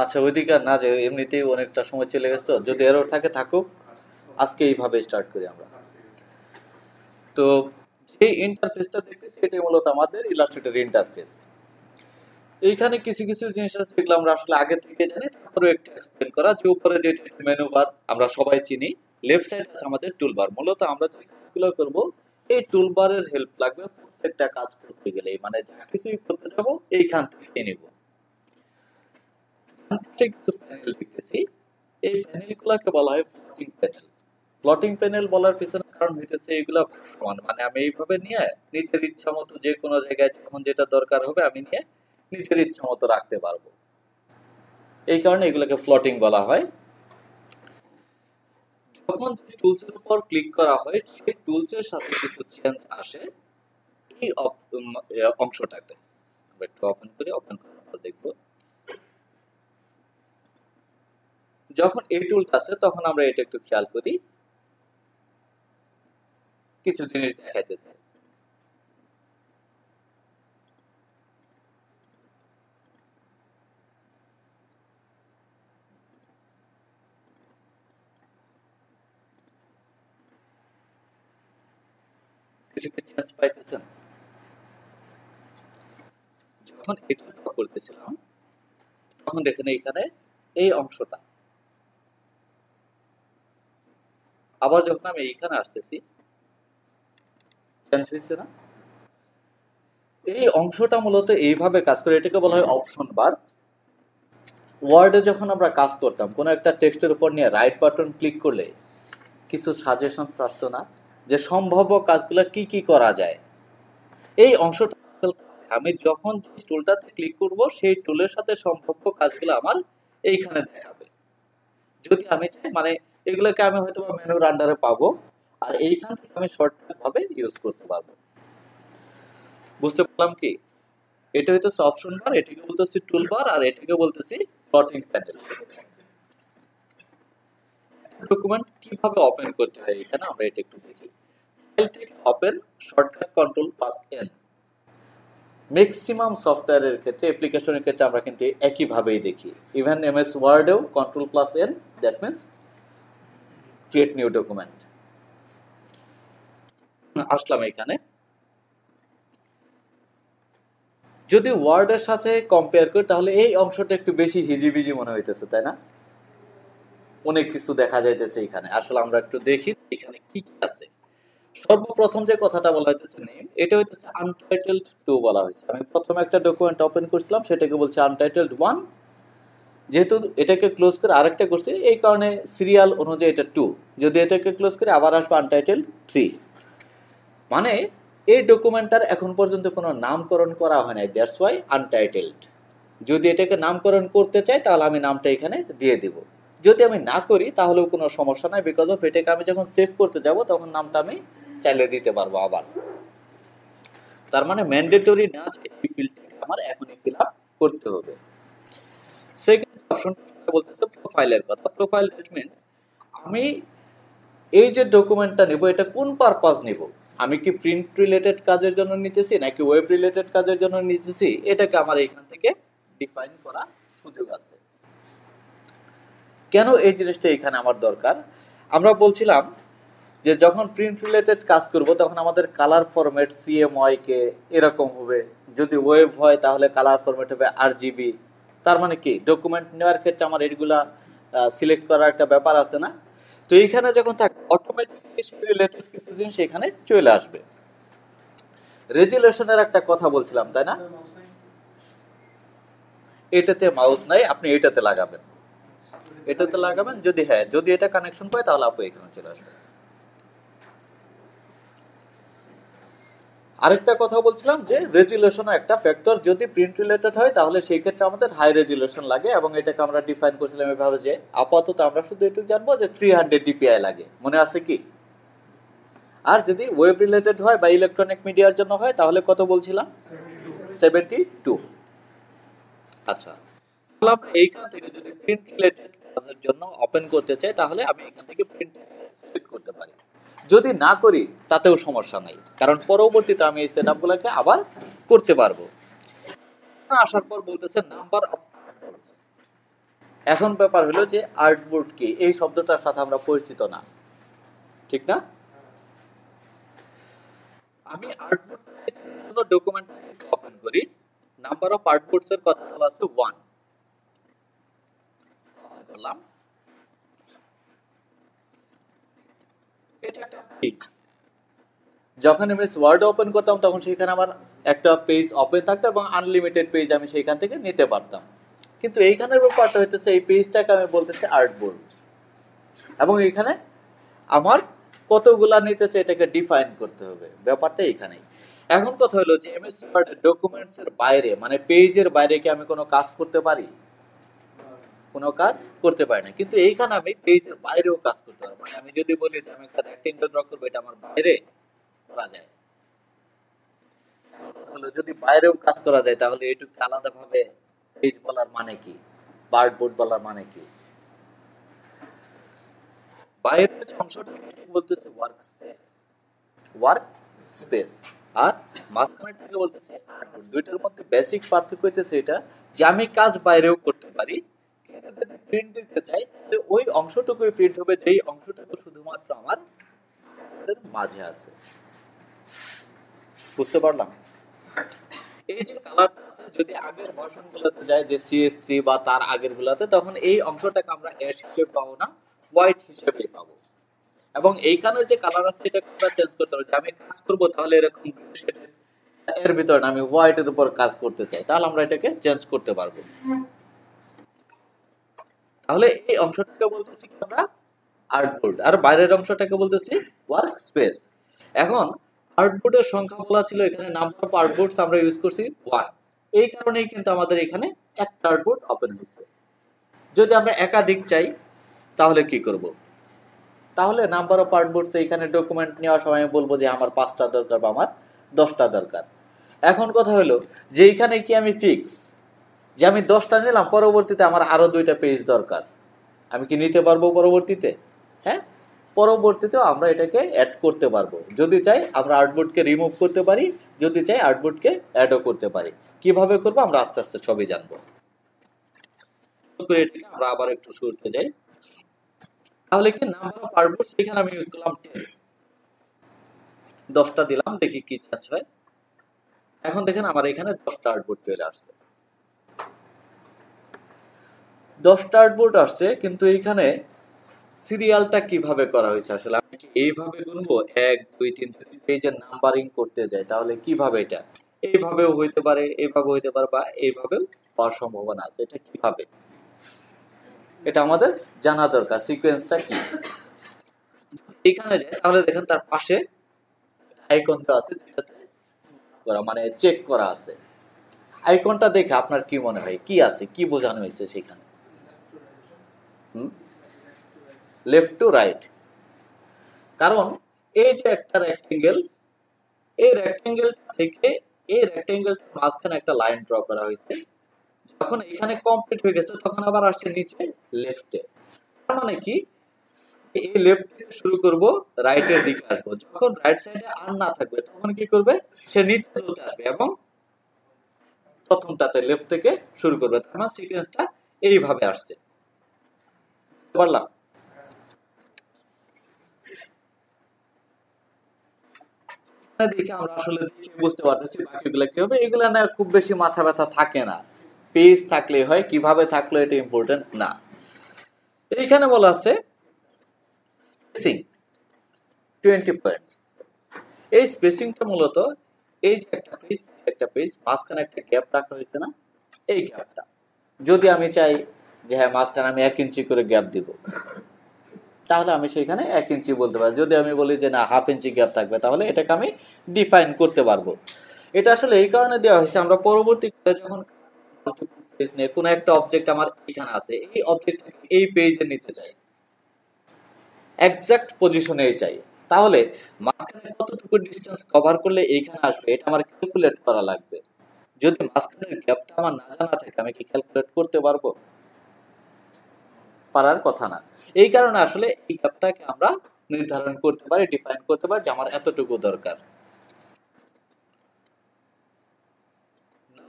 আচ্ছা, ওইদিকে আর না যে এমনিতেই অনেকটা সময় চলে গেছে, তো যদি এরর থাকে থাকুক, আজকে এইভাবে স্টার্ট করি আমরা। তো যে ইন্টারফেসটা দেখতেছি এটাই মূলত আমাদের ইলাস্ট্রেটর ইন্টারফেস। এইখানে কিছু কিছু জিনিস আছে যেগুলো আমরা আসলে আগে থেকে জানি, তারপরে একটু এক্সপ্লেন করা। যে উপরে যে মেনু বার আমরা সবাই চিনি, লেফট সাইড আছে আমাদের টুলবার। মূলত আমরা যে কাজগুলো করব এই টুলবারের হেল্প লাগবে প্রত্যেকটা কাজ করতে গেলে, মানে যা কিছুই করতে যাব এইখান থেকে নিব। কিছু প্যানেল দেখতেছি, এই প্যানেলগুলোকে বলা হয় ফ্লোটিং প্যানেল। প্লটিং প্যানেল বলার পিছনে কারণ হইতেছে এগুলা সমান, মানে আমি এইভাবে নিয়ে নিজের ইচ্ছা মতো যে কোনো জায়গায় যখন যেটা দরকার হবে আমি নিয়ে নিজের ইচ্ছা মতো রাখতে পারবো, এই কারণে এগুলোকে ফ্লোটিং বলা হয়। যখন যে টুলস এর উপর ক্লিক করা হয় সেই টুলস এর সাথে কিছু চেঞ্জ আসে এই অংশটাতে। আমরা একটু ওপেন করি, ওপেন করার পর দেখব যখন এই টুলটা আছে তখন আমরা এটা একটু খেয়াল করি, কিছু জিনিস দেখাইতেছে। কিছু কি চেঞ্জ পাইতেছেন? যখন এটা করতেছিলাম তখন দেখেন এইখানে এই অংশটা, আবার যখন আমি এইখানে আসতেছি চেঞ্জ হয়েছে না? এই অংশটা মূলত এইভাবে কাজ করে, এটাকে বলা হয় অপশন বার। ওয়ার্ডে যখন আমরা কাজ করতাম কোনো একটা টেক্সটের উপর নিয়ে রাইট বাটন ক্লিক করলে কিছু সাজেশন আসতো না, যে সম্ভাব্য কাজগুলো কি কি করা যায়। এই অংশটা আমি যখন যে টুলটাতে ক্লিক করব সেই টুলের সাথে সম্ভাব্য কাজগুলো আমার এইখানে দেখাবে। যদি আমি চাই, মানে এগুলোকে আমি হয়তো মেনুর আন্ডারে পাবো, আর এইখান থেকে আমি শর্টকাট ভাবে ইউজ করতে পারবো। বুঝতে পারলাম কি? এটা হইতেছে অপশন বার, এটাকে বলতেছি টুল বার, আর এটাকে বলতেছি প্লটিং প্যানেল। ডকুমেন্ট কিভাবে ওপেন করতে হয় এখানে আমরা এটা একটু দেখি। ফাইল থেকে open, shortcut control plus N. Maximum সফটওয়্যারের ক্ষেত্রে, অ্যাপ্লিকেশনের ক্ষেত্রে আমরা কিন্তু একই ভাবেই দেখি। ইভেন এমএস ওয়ার্ডেও control plus N, that means create new document. আসলাম এখানে, যদি ওয়ার্ডের সাথে কম্পেয়ার করি তাহলে এই অংশটা একটু বেশি হিজিবিজি মনে হইতেছে, তাই না? অনেক কিছু দেখা যাইতেছে এখানে। আসলে আমরা একটু দেখি এখানে কি কি আছে। সর্বপ্রথম যে কথাটা বলা হইতেছে নেম, এটা হইতেছে আনটাইটেলড 2 বলা হয়েছে। আমি প্রথমে একটা ডকুমেন্ট ওপেন করছিলাম, সেটাকে বলছে আনটাইটেলড 1। যেহেতু এটাকে ক্লোজ করে আরেকটা করছি এই কারণে সিরিয়াল অনুযায়ী এটা 2। যদি এটাকে ক্লোজ করে আবার আসবে আনটাইটেলড 3। মানে এই ডকুমেন্টটার এখন পর্যন্ত কোনো নামকরণ করা হয় নাই, দ্যাটস ওয়াই আনটাইটেলড। যদি এটাকে নামকরণ করতে চাই তাহলে আমি নামটা এখানে দিয়ে দিব। যদি আমি না করি তাহলেও কোনো সমস্যা নাই, বিকজ অফ এটাকে আমি যখন সেভ করতে যাব তখন নামটা আমি চাইলে দিতে পারবো আবার। তার মানে ম্যান্ডেটরি না যে এই ফিল্ডটাকে আমার এখনই ফিল আপ করতে হবে। সেকেন্ড অপশন বলতেছে প্রোফাইলের কথা। প্রোফাইল দ্যাট মিন্স আমি এই যে ডকুমেন্টটা নিব এটা কোন পারপাস নিব, আমি কি প্রিন্ট রিলেটেড কাজের জন্য নিতেছি নাকি ওয়েব রিলেটেড কাজের জন্য নিতেছি, এটাকে আমার এখান থেকে ডিফাইন করা সুযোগ আছে। কেন এই জিনিসটা এখানে আমার দরকার? আমরা বলছিলাম যে যখন প্রিন্ট রিলেটেড কাজ করব তখন আমাদের কালার ফরম্যাট সিএমওয়াই কে এরকম হবে, যদি ওয়েব হয় তাহলে কালার ফরম্যাট হবে আরজিবি। তার মানে কি ডকুমেন্ট নেওয়ার ক্ষেত্রে আমার এগুলা সিলেক্ট করার একটা ব্যাপার আছে না? তো এইখানে যখন থাকে অটোমেটিক্যালি সেই রিলেটেড কিছু জিনিস এখানে চলে আসবে। রেজুলেশনের একটা কথা বলছিলাম, তাই না? এটাতে মাউস নাই, আপনি এটাতে লাগাবেন, এটাতে লাগাবেন। যদি হ্যাঁ, যদি এটা কানেকশন পায় তাহলে আপনি এখানে চলে আসবে। আরেকটা কথা বলছিলাম যে রেজুলেশনও একটা ফ্যাক্টর। যদি প্রিন্ট রিলেটেড হয় তাহলে সেই ক্ষেত্রে আমাদের হাই রেজুলেশন লাগে, এবং এটাকে আমরা ডিফাইন করেছিলাম এভাবে যে আপাতত আমরা শুধু এটুকু জানবো যে 300 ডিপিআই লাগে, মনে আছে কি? আর যদি ওয়েব রিলেটেড হয় বা ইলেকট্রনিক মিডিয়ার জন্য হয় তাহলে কত বলছিলাম? 72। আচ্ছা, এইখান থেকে যদি প্রিন্ট রিলেটেড কাজের জন্য ওপেন করতে চাই তাহলে আমি এখান থেকে প্রিন্ট সিলেক্ট করতে পারি। যদি না করি তাতেও সমস্যা নাই, কারণ পরবর্তীতে আমি এই সেটআপগুলোকে আবার করতে পারবো। আসার পর বলতেছে নাম্বার অফ আর্টবোর্ডস। এখন ব্যাপার হলো যে আর্টবোর্ড কি, এই শব্দটার সাথে আমরা পরিচিত না, ঠিক না? আমি আর্টবোর্ড জন্য ডকুমেন্ট ওপেন করি, নাম্বার অফ আর্টবোর্ডস এর কথা বলা আছে 1 বললাম। এটা একটা পেজ, যখন আমি ওয়ার্ড ওপেন করতাম তখন সেখানে আমার একটা পেজ ওপেন থাকতো এবং আনলিমিটেড পেজ আমি সেখান থেকে নিতে পারতাম। কিন্তু এইখানের ব্যাপারটা হইতেছে এই পেজটাকে আমি বলতেছি আর্টবোর্ড, এবং এখানে আমার কতগুলা নিতে চাই এটাকে ডিফাইন করতে হবে, ব্যাপারটা এখানেই। এখন কথা হলো যে এমএস ওয়ার্ড ডকুমেন্টস এর বাইরে, মানে পেজের বাইরে কি আমি কোনো কাজ করতে পারি? কোনো কাজ করতে পারি না। কিন্তু এইখানে আমি পেজের বাইরেও কাজ করতে পারবো। মানে আমি যদি বলি যে আমি একটা রেক্টেঙ্গেল ড্র করবো, এটা আমার বাইরে করা যায়। যদি বাইরেও কাজ করা যায় তাহলে এটুকু আলাদাভাবে পেজ বলার মানে কি, বার্ডবোর্ড বলার মানে কি? বাইরের যে অংশটা বলতেছে ওয়ার্ক স্পেস, ওয়ার্ক স্পেস, আর মাঝখানে থেকে বলতেছে আর্টবোর্ড। দুইটার মধ্যে বেসিক পার্থক্য হইতেছে এটা যে আমি কাজ বাইরেও করতে পারি, প্রিন্ট দিতে চাই তাহলে ওই অংশটুকুই প্রিন্ট হবে যেই অংশটুকু শুধুমাত্র আমার মাঝে আছে। বুঝতে পারলাম? এই যে কালারটা আছে, যদি আগের ভার্সন গুলোতে যায় যে CS3 বা তার আগের গুলাতে, তখন এই অংশটাকে আমরা অ্যাশ হিসেবে পাবো না, হোয়াইট হিসেবে পাবো। এবং এইখানের যে কালার আছে এটা আমরা চেঞ্জ করতে পারবো। আমি কাজ করব তাহলে এরকম এর ভিতরে আমি হোয়াইটের উপর কাজ করতে চাই, তাহলে আমরা এটাকে চেঞ্জ করতে পারবো। তাহলে এই অংশটাকে বলতেছি আমরা আর্টবোর্ড, আর বাইরের অংশটাকে বলতেছি ওয়ার্ক স্পেস। এখন আর্টবোর্ডের সংখ্যা বলা ছিল, এখানে নাম্বার অফ আর্টবোর্ডস আমরা ইউজ করছি 1, এই কারণেই কিন্তু আমাদের এখানে একটা আর্টবোর্ড ওপেন হয়েছে। যদি আমরা একাধিক চাই তাহলে কি করব? তাহলে নাম্বার অফ আর্টবোর্ডস এখানে ডকুমেন্ট নেওয়ার সময় বলবো যে আমার 5টা দরকার বা আমার 10টা দরকার। এখন কথা হলো যে এইখানে কি আমি ফিক্স যে আমি 10টা নিলাম, পরবর্তীতে আমার আরো 2টা পেজ দরকার, আমি কি নিতে পারবো পরবর্তীতে? হ্যাঁ, পরবর্তীতেও আমরা এটাকে অ্যাড করতে পারবো। যদি চাই আমরা আর্টবোর্ডকে রিমুভ করতে পারি, যদি চাই আর্টবোর্ডকে অ্যাডও করতে পারি। কিভাবে করবো আমরা আস্তে আস্তে সবই জানবো। আমরা আবার একটু শুরুতে যাই। তাহলে কি নাম্বার অফ আর্টবোর্ডস এখানে আমি ইউজ করলাম 10টা দিলাম, দেখি কি চার্জ হয়। এখন দেখেন আমার এখানে 10টা আর্টবোর্ড চলে আসছে, 10টা আর্টবোর্ড আসছে। কিন্তু এইখানে সিরিয়ালটা কিভাবে করা হয়েছে? আসলে আমি কি এইভাবে গুনবো 1 2 3 যদি পেজের নাম্বারিং করতে যাই তাহলে কিভাবে? এটা এইভাবেও হইতে পারে, এইভাবে হইতে পারে, বা এইভাবেও হওয়ার সম্ভাবনা আছে। এটা কিভাবে, এটা আমাদের জানা দরকার, সিকোয়েন্সটা কি। এখানে যাই তাহলে দেখেন তার পাশে আইকনটা আছে যেটাতে করা, মানে চেক করা আছে। আইকনটা দেখে আপনার কি মনে হয় কি আছে, কি বোঝানো হয়েছে সেখানে? Left to right. কারণ এই যে একটা রেক্টেঙ্গেল, এই রেক্টেঙ্গেল থেকে এই রেক্টেঙ্গেল মাঝখানে একটা লাইন ড্র করা হয়েছে। যখন এখানে কমপ্লিট হয়ে গেছে তখন আবার আসছে নিচে লেফটে। তার মানে কি এই লেফট থেকে শুরু করব, রাইটের দিকে আসবো। যখন রাইট সাইডে আর না থাকবে তখন কি করবে? সে নিচে চলে আসবে এবং প্রথমটাতে লেফট থেকে শুরু করবে। তার মানে সিকোয়েন্সটা এইভাবে আসছে। পারলাম? দেখে আমরা আসলে দেখে বুঝতে পারতেছি বাকিগুলো কি হবে। এগুলা না খুব বেশি মাথা ব্যথা থাকে না, পেজ থাকলেই হয়, কিভাবে থাকলো এটা ইম্পর্টেন্ট না। এইখানে বলা আছে স্পেসিং 20 পয়েন্টস। এই স্পেসিংটা মূলত এই যে একটা পেজ মাঝখানে একটা গ্যাপ রাখা হয়েছে না, এই গ্যাপটা যদি আমি চাই যে হ্যাঁ মাঝখানে আমি 1 ইঞ্চি করে গ্যাপ দিব, তাহলে আমি সেখানে 1 ইঞ্চি বলতে পারি। যদি আমি বলি যে না 1/2 ইঞ্চি গ্যাপ থাকবে, তাহলে এটাকে আমি ডিফাইন করতে পারবো। এটা আসলে এই কারণে দেওয়া হয়েছে, আমরা পরবর্তীতে যখন পেজ নিয়ে কোনো একটা অবজেক্ট আমার এখানে আছে, এই অবজেক্ট এই পেজে নিতে চাই, এক্সাক্ট পজিশনে চাই, তাহলে মাঝখানে কতটুকু ডিসটেন্স কভার করলে এইখানে আসবে এটা আমার ক্যালকুলেট করা লাগবে। যদি মাঝখানের গ্যাপটা আমার না জানা থাকে আমি কি ক্যালকুলেট করতে পারবো? পারার কথা না। এই কারণে আসলে এই গ্যাপটাকে আমরা নির্ধারণ করতে পারি, ডিফাইন করতে পারি যে আমার এতটুকু দরকার।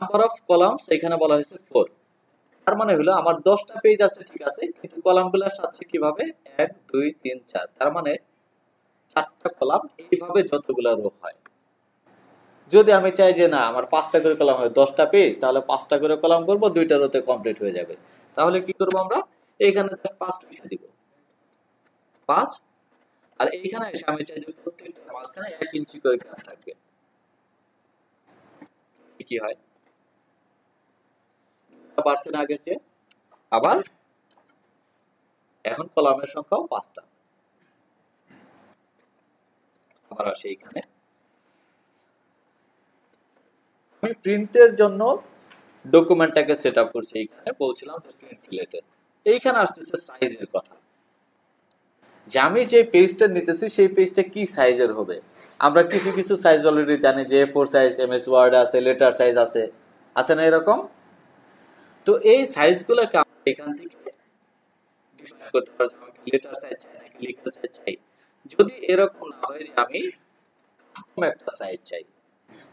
নাম্বার অফ কলামস এখানে বলা হয়েছে 4। তার মানে হলো আমার 10টা পেজ আছে, ঠিক আছে, কিন্তু কলামগুলোর সাথে কিভাবে 1 2 3 4, তার মানে 4টা কলাম, এইভাবে যতগুলা রো হয়। যদি আমি চাই যে না আমার 5টা করে কলাম হয়, 10টা পেজ, তাহলে 5টা করে কলাম করব, 2টা রোতে কমপ্লিট হয়ে যাবে। তাহলে কি করব আমরা, এখানে 5 লিখে দিব, 5। আর এইখানে এসে আমি চাই যে প্রত্যেকটা মাঝখানে 1 ইঞ্চি করে গ্যাপ থাকবে। কি হয়, বাড়ছে না আগের চেয়ে? আবার এখন কলামের সংখ্যাও 5টা। আবার আসে এইখানে, আমি প্রিন্টের জন্য ডকুমেন্টটাকে সেট আপ করছি। এইখানে বলছিলাম যে প্রিন্ট রিলেটেড, এইখানে আসতেছে সাইজের কথা, যে আমি যে পেজটা নিতেছি সেই পেজটা কি সাইজের হবে। আমরা কিছু কিছু সাইজ অলরেডি জানি, যে A4 সাইজ, এমএস ওয়ার্ড আছে, লেটার সাইজ আছে, আছে না এরকম? তো এই সাইজগুলোকে আমরা এখান থেকে ডিফাইন করতে পারবো, আমি লেটার সাইজ চাই নাকি লিখার সাইজ চাই। যদি এরকম না হয় যে আমি কাস্টম একটা সাইজ চাই,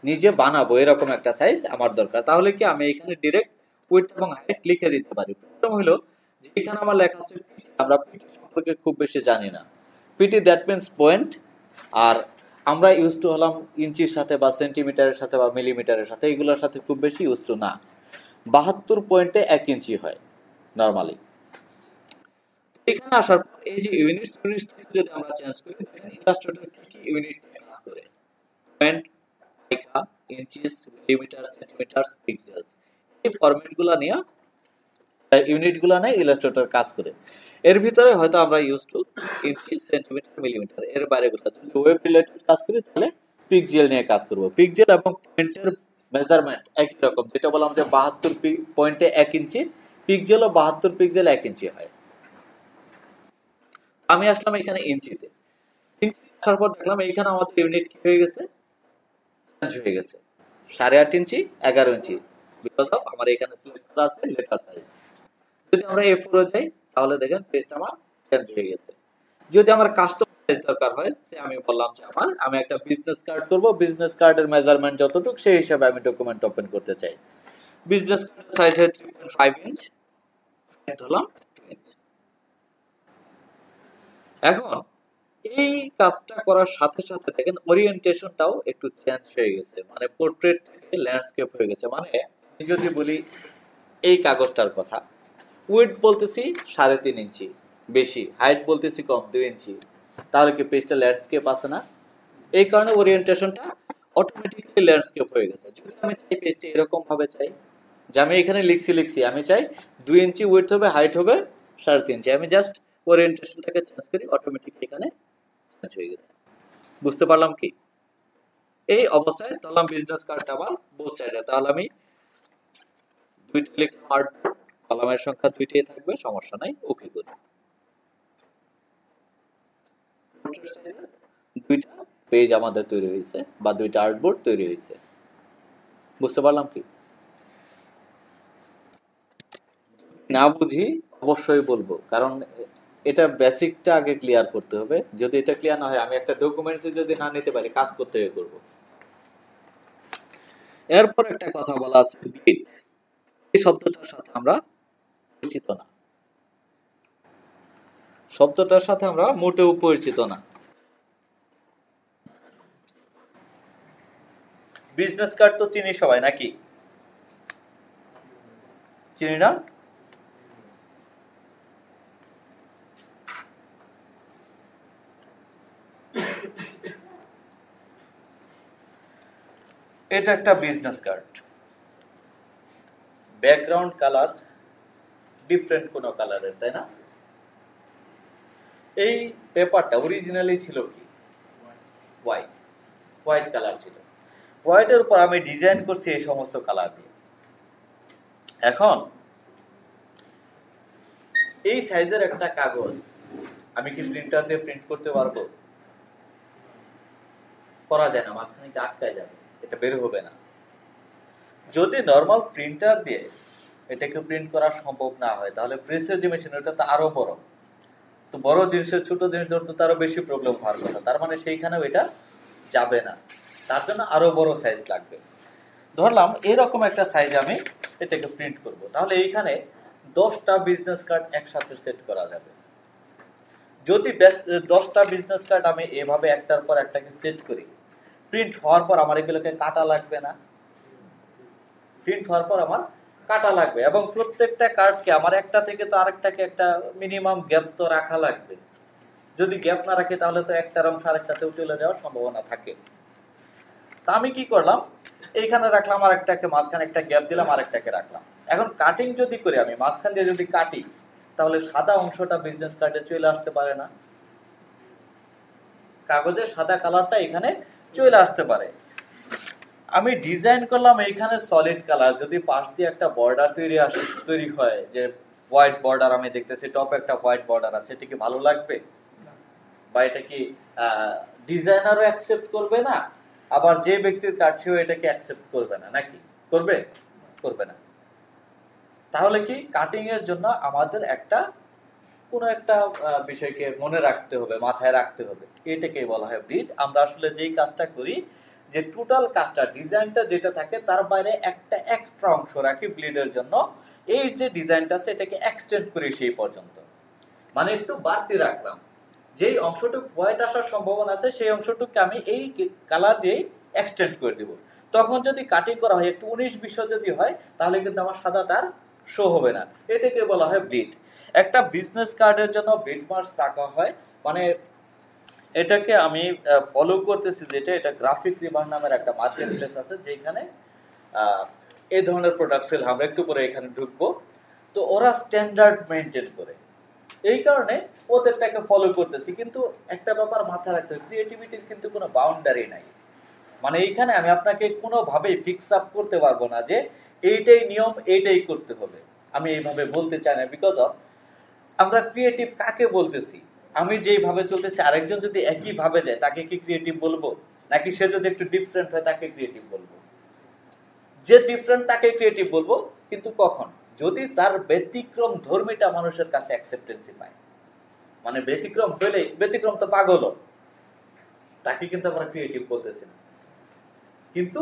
নিজে বানাবো এরকম একটা সাইজ আমার দরকার, তাহলে কি আমি এখানে ডিরেক্ট উইডথ এবং হাইট লিখে দিতে পারি। প্রথম হলো যে এখানে আমার লেখা আছে পিটি, আমরা পিটি সম্পর্কে খুব বেশি জানি না। পিটি দ্যাট মিন্স পয়েন্ট, আর আমরা ইউজ টু হলাম ইঞ্চির সাথে বা সেন্টিমিটারের সাথে বা মিলিমিটারের সাথে, এগুলোর সাথে খুব বেশি ইউজ টু না। 72 পয়েন্টে 1 ইঞ্চি হয় নরমালি। এখানে আসার পর এই যে ইউনিটস, ইউনিটস থেকে যদি আমরা চেঞ্জ করি, দেখেন ইলাস্ট্রেটর কি কি ইউনিট কাজ করে, পয়েন্ট, রেখা, ইঞ্চিস, মিলিমিটার, সেন্টিমিটার, পিক্সেলস, এই ফরম্যাটগুলো নিয়ে ইউনিটগুলো নিয়ে ইলাস্ট্রেটর কাজ করে। এর ভিতরে হয়তো আমরা use to inch, centimetre, millimetre, এর বাইরেগুলো যদি ওয়েব রিলেটেড কাজ করি তাহলে পিক্সেল নিয়ে কাজ করব। পিক্সেল এবং পয়েন্টের মেজারমেন্ট একই রকম, যেটা বললাম যে 72 পয়েন্টে 1 ইঞ্চি, পিক্সেল ও 72 পিক্সেল 1 ইঞ্চি হয়। আমি আসলাম এখানে ইঞ্চিতে, ইঞ্চি আসার পর দেখলাম এইখানে আমাদের ইউনিট কি হয়ে গেছে, চেঞ্জ হয়ে গেছে, 8.5 ইঞ্চি 11 ইঞ্চি, বিকজ অফ আমার এখানে সিলেক্ট করা আছে লেটার সাইজ। যদি আমরা A4 এ যাই তাহলে দেখেন পেজটা আমার চেঞ্জ হয়ে গেছে। যদি আমার কাস্টম সাইজ দরকার হয়, সে আমি বললাম যে আমি একটা বিজনেস কার্ড করব, বিজনেস কার্ডের মেজারমেন্ট যতটুকু সেই হিসাবে আমি ডকুমেন্ট ওপেন করতে চাই। বিজনেস কার্ডের সাইজ হয় 3.5 ইঞ্চ, ধরলাম 2 ইঞ্চ। এখন এই কাজটা করার সাথে সাথে দেখেন ওরিয়েন্টেশনটাও একটু চেঞ্জ হয়ে গেছে, মানে পোর্ট্রেট থেকে ল্যান্ডস্কেপ হয়ে গেছে। মানে আমি যদি বলি এই কাগজটার কথা, উইডথ বলতেছি 3.5 ইঞ্চি বেশি, হাইট বলতেছি কম 2 ইঞ্চি, তাহলে কি পেজটা ল্যান্ডস্কেপ আছে না? এই কারণে ওরিয়েন্টেশনটা অটোমেটিক্যালি ল্যান্ডস্কেপ হয়ে গেছে। যদি আমি চাই পেজটা এরকম ভাবে চাই, যে আমি এখানে লিখছি আমি চাই 2 ইঞ্চি উইডথ হবে, হাইট হবে 3.5 ইঞ্চি, আমি জাস্ট ওরিয়েন্টেশনটাকে চেঞ্জ করি, অটোমেটিক্যালি এখানে চেঞ্জ হয়ে গেছে। বুঝতে পারলাম কি? এই অবস্থায় ধরলাম বিজনেস কার্ডটা আমার বোথ সাইডে, তাহলে আমি দুইটা লিখলাম, আর কলামের সংখ্যা দুইটাই থাকবে, সমস্যা নাই, ওকে করি। দুইটা পেজ আমাদের তৈরি হয়েছে বা দুইটা আর্টবোর্ড তৈরি হয়েছে। বুঝতে পারলাম কি? না বুঝি অবশ্যই বলবো, কারণ এটা বেসিকটা আগে ক্লিয়ার করতে হবে। যদি এটা ক্লিয়ার না হয়, আমি একটা ডকুমেন্টসে যদি না নিতে পারি, কাজ করতে হয়ে করবো। এরপর একটা কথা বলা আছে বিট, এই শব্দটার সাথে আমরা পরিচিত না, শব্দটার সাথে আমরা মোটেও পরিচিত না। বিজনেস কার্ড তো চিনি সবাই নাকি? চিনি না? এটা একটা business card, background colour different কোন কালারের, তাই না? এই পেপারটা অরিজিনালি ছিল কি? হোয়াইট, হোয়াইট কালার ছিল। হোয়াইটের উপর আমি ডিজাইন করছি এই সমস্ত কালার দিয়ে। এখন এই সাইজের একটা কাগজ আমি কি প্রিন্টার দিয়ে প্রিন্ট করতে পারবো? করা যায় না, মাঝখানে আটকায় যাবে, এটা বের হবে না। যদি নর্মাল প্রিন্টার দিয়ে এটাকে প্রিন্ট করা সম্ভব না হয়, তাহলে প্রেসের যে মেশিন, ওটা তো আরো বড়, তো বড় জিনিসের ছোট জিনিস ধরতে তো আরো বেশি প্রবলেম হওয়ার কথা, তার মানে সেইখানেও এটা যাবে না, তার জন্য আরো বড় সাইজ লাগবে। ধরলাম এরকম একটা সাইজ আমি এটাকে প্রিন্ট করব, তাহলে এইখানে 10টা বিজনেস কার্ড একসাথে সেট করা যাবে। যদি 10টা বিজনেস কার্ড আমি এভাবে একটার পর একটাকে সেট করি, প্রিন্ট হওয়ার পর আমার এগুলোকে কাটা লাগবে না? প্রিন্ট হওয়ার পর আমার কাটা লাগবে, এবং প্রত্যেকটা কার্ডকে আমার একটা থেকে তো আরেকটাকে একটা মিনিমাম গ্যাপ তো রাখা লাগবে। যদি গ্যাপ না রাখে তাহলে তো একটার অংশ আরেকটাতেও চলে যাওয়ার সম্ভাবনা থাকে। তা আমি কি করলাম, এইখানে রাখলাম আর একটাকে, মাঝখানে একটা গ্যাপ দিলাম, আরেকটাকে রাখলাম। এখন কাটিং যদি করি আমি, মাঝখান দিয়ে যদি কাটি, তাহলে সাদা অংশটা বিজনেস কার্ডে চলে আসতে পারে না? কাগজের সাদা কালারটা এখানে চলে আসতে পারে। আমি ডিজাইন করলাম এইখানে সলিড কালার, যদি পাশ দিয়ে একটা বর্ডার তৈরি হয়, যে হোয়াইট বর্ডার আমি দেখতেছি, টপে একটা হোয়াইট বর্ডার আছে, এটা কি ভালো লাগবে? বা এটা কি ডিজাইনারও অ্যাকসেপ্ট করবে না, আবার যে ব্যক্তির কার্ড সেও এটাকে অ্যাকসেপ্ট করবে না, নাকি করবে? করবে না। তাহলে কি কাটিং এর জন্য আমাদের একটা কোন একটা বিষয়কে মনে রাখতে হবে, মাথায় রাখতে হবে, এটাকে বলা হয় ব্লিড। আমরা আসলে যেই কাজটা করি, যে টোটাল কাজটা ডিজাইনটা যেটা থাকে তার বাইরে একটা এক্সট্রা অংশ রাখি ব্লিডের জন্য, এই যে ডিজাইনটা আছে এটাকে এক্সটেন্ড করি সেই পর্যন্ত, মানে একটু বাড়তি রাখলাম। যেই অংশটুকু হোয়াইট আসার সম্ভাবনা আছে সেই অংশটুকু আমি এই কালার দিয়ে এক্সটেন্ড করে দিব। তখন যদি কাটিং করা হয় একটু 19-20 যদি হয়, তাহলে কিন্তু আমার সাদাটার শো হবে না, এটাকে বলা হয় ব্লিড। একটা বিজনেস কার্ডের জন্য ব্লিড মার্কস রাখা হয়, মানে এটাকে আমি ফলো করতেছি, যেটা এটা গ্রাফিক রিভার নামের একটা মার্কেট প্লেস আছে, যেখানে এই ধরনের প্রোডাক্ট সেল, আমরা একটু পরে এখানে ঢুকবো। তো ওরা স্ট্যান্ডার্ড মেনটেন করে, এই কারণে ওদেরটাকে ফলো করতেছি। কিন্তু একটা ব্যাপার মাথায় রাখতে হবে, ক্রিয়েটিভিটির কিন্তু কোনো বাউন্ডারি নাই। মানে এইখানে আমি আপনাকে কোনোভাবেই ফিক্স আপ করতে পারবো না যে এইটাই নিয়ম, এইটাই করতে হবে, আমি এইভাবে বলতে চাই না। বিকজ অফ আমরা ক্রিয়েটিভ কাকে বলতেছি? আমি যেইভাবে চলতেছি আরেকজন যদি একই ভাবে যায়, তাকে কি ক্রিয়েটিভ বলবো? নাকি সে যদি একটু ডিফারেন্ট হয় তাকে ক্রিয়েটিভ বলবো? যে ডিফারেন্ট তাকে ক্রিয়েটিভ বলবো, কিন্তু কখন? যদি তার ব্যতিক্রম ধর্মীটা মানুষের কাছে অ্যাকসেপ্টেন্সি পায়। মানে ব্যতিক্রম হইলে, ব্যতিক্রম তো পাগল, তাকে কিন্তু আমরা ক্রিয়েটিভ বলতেছি না। কিন্তু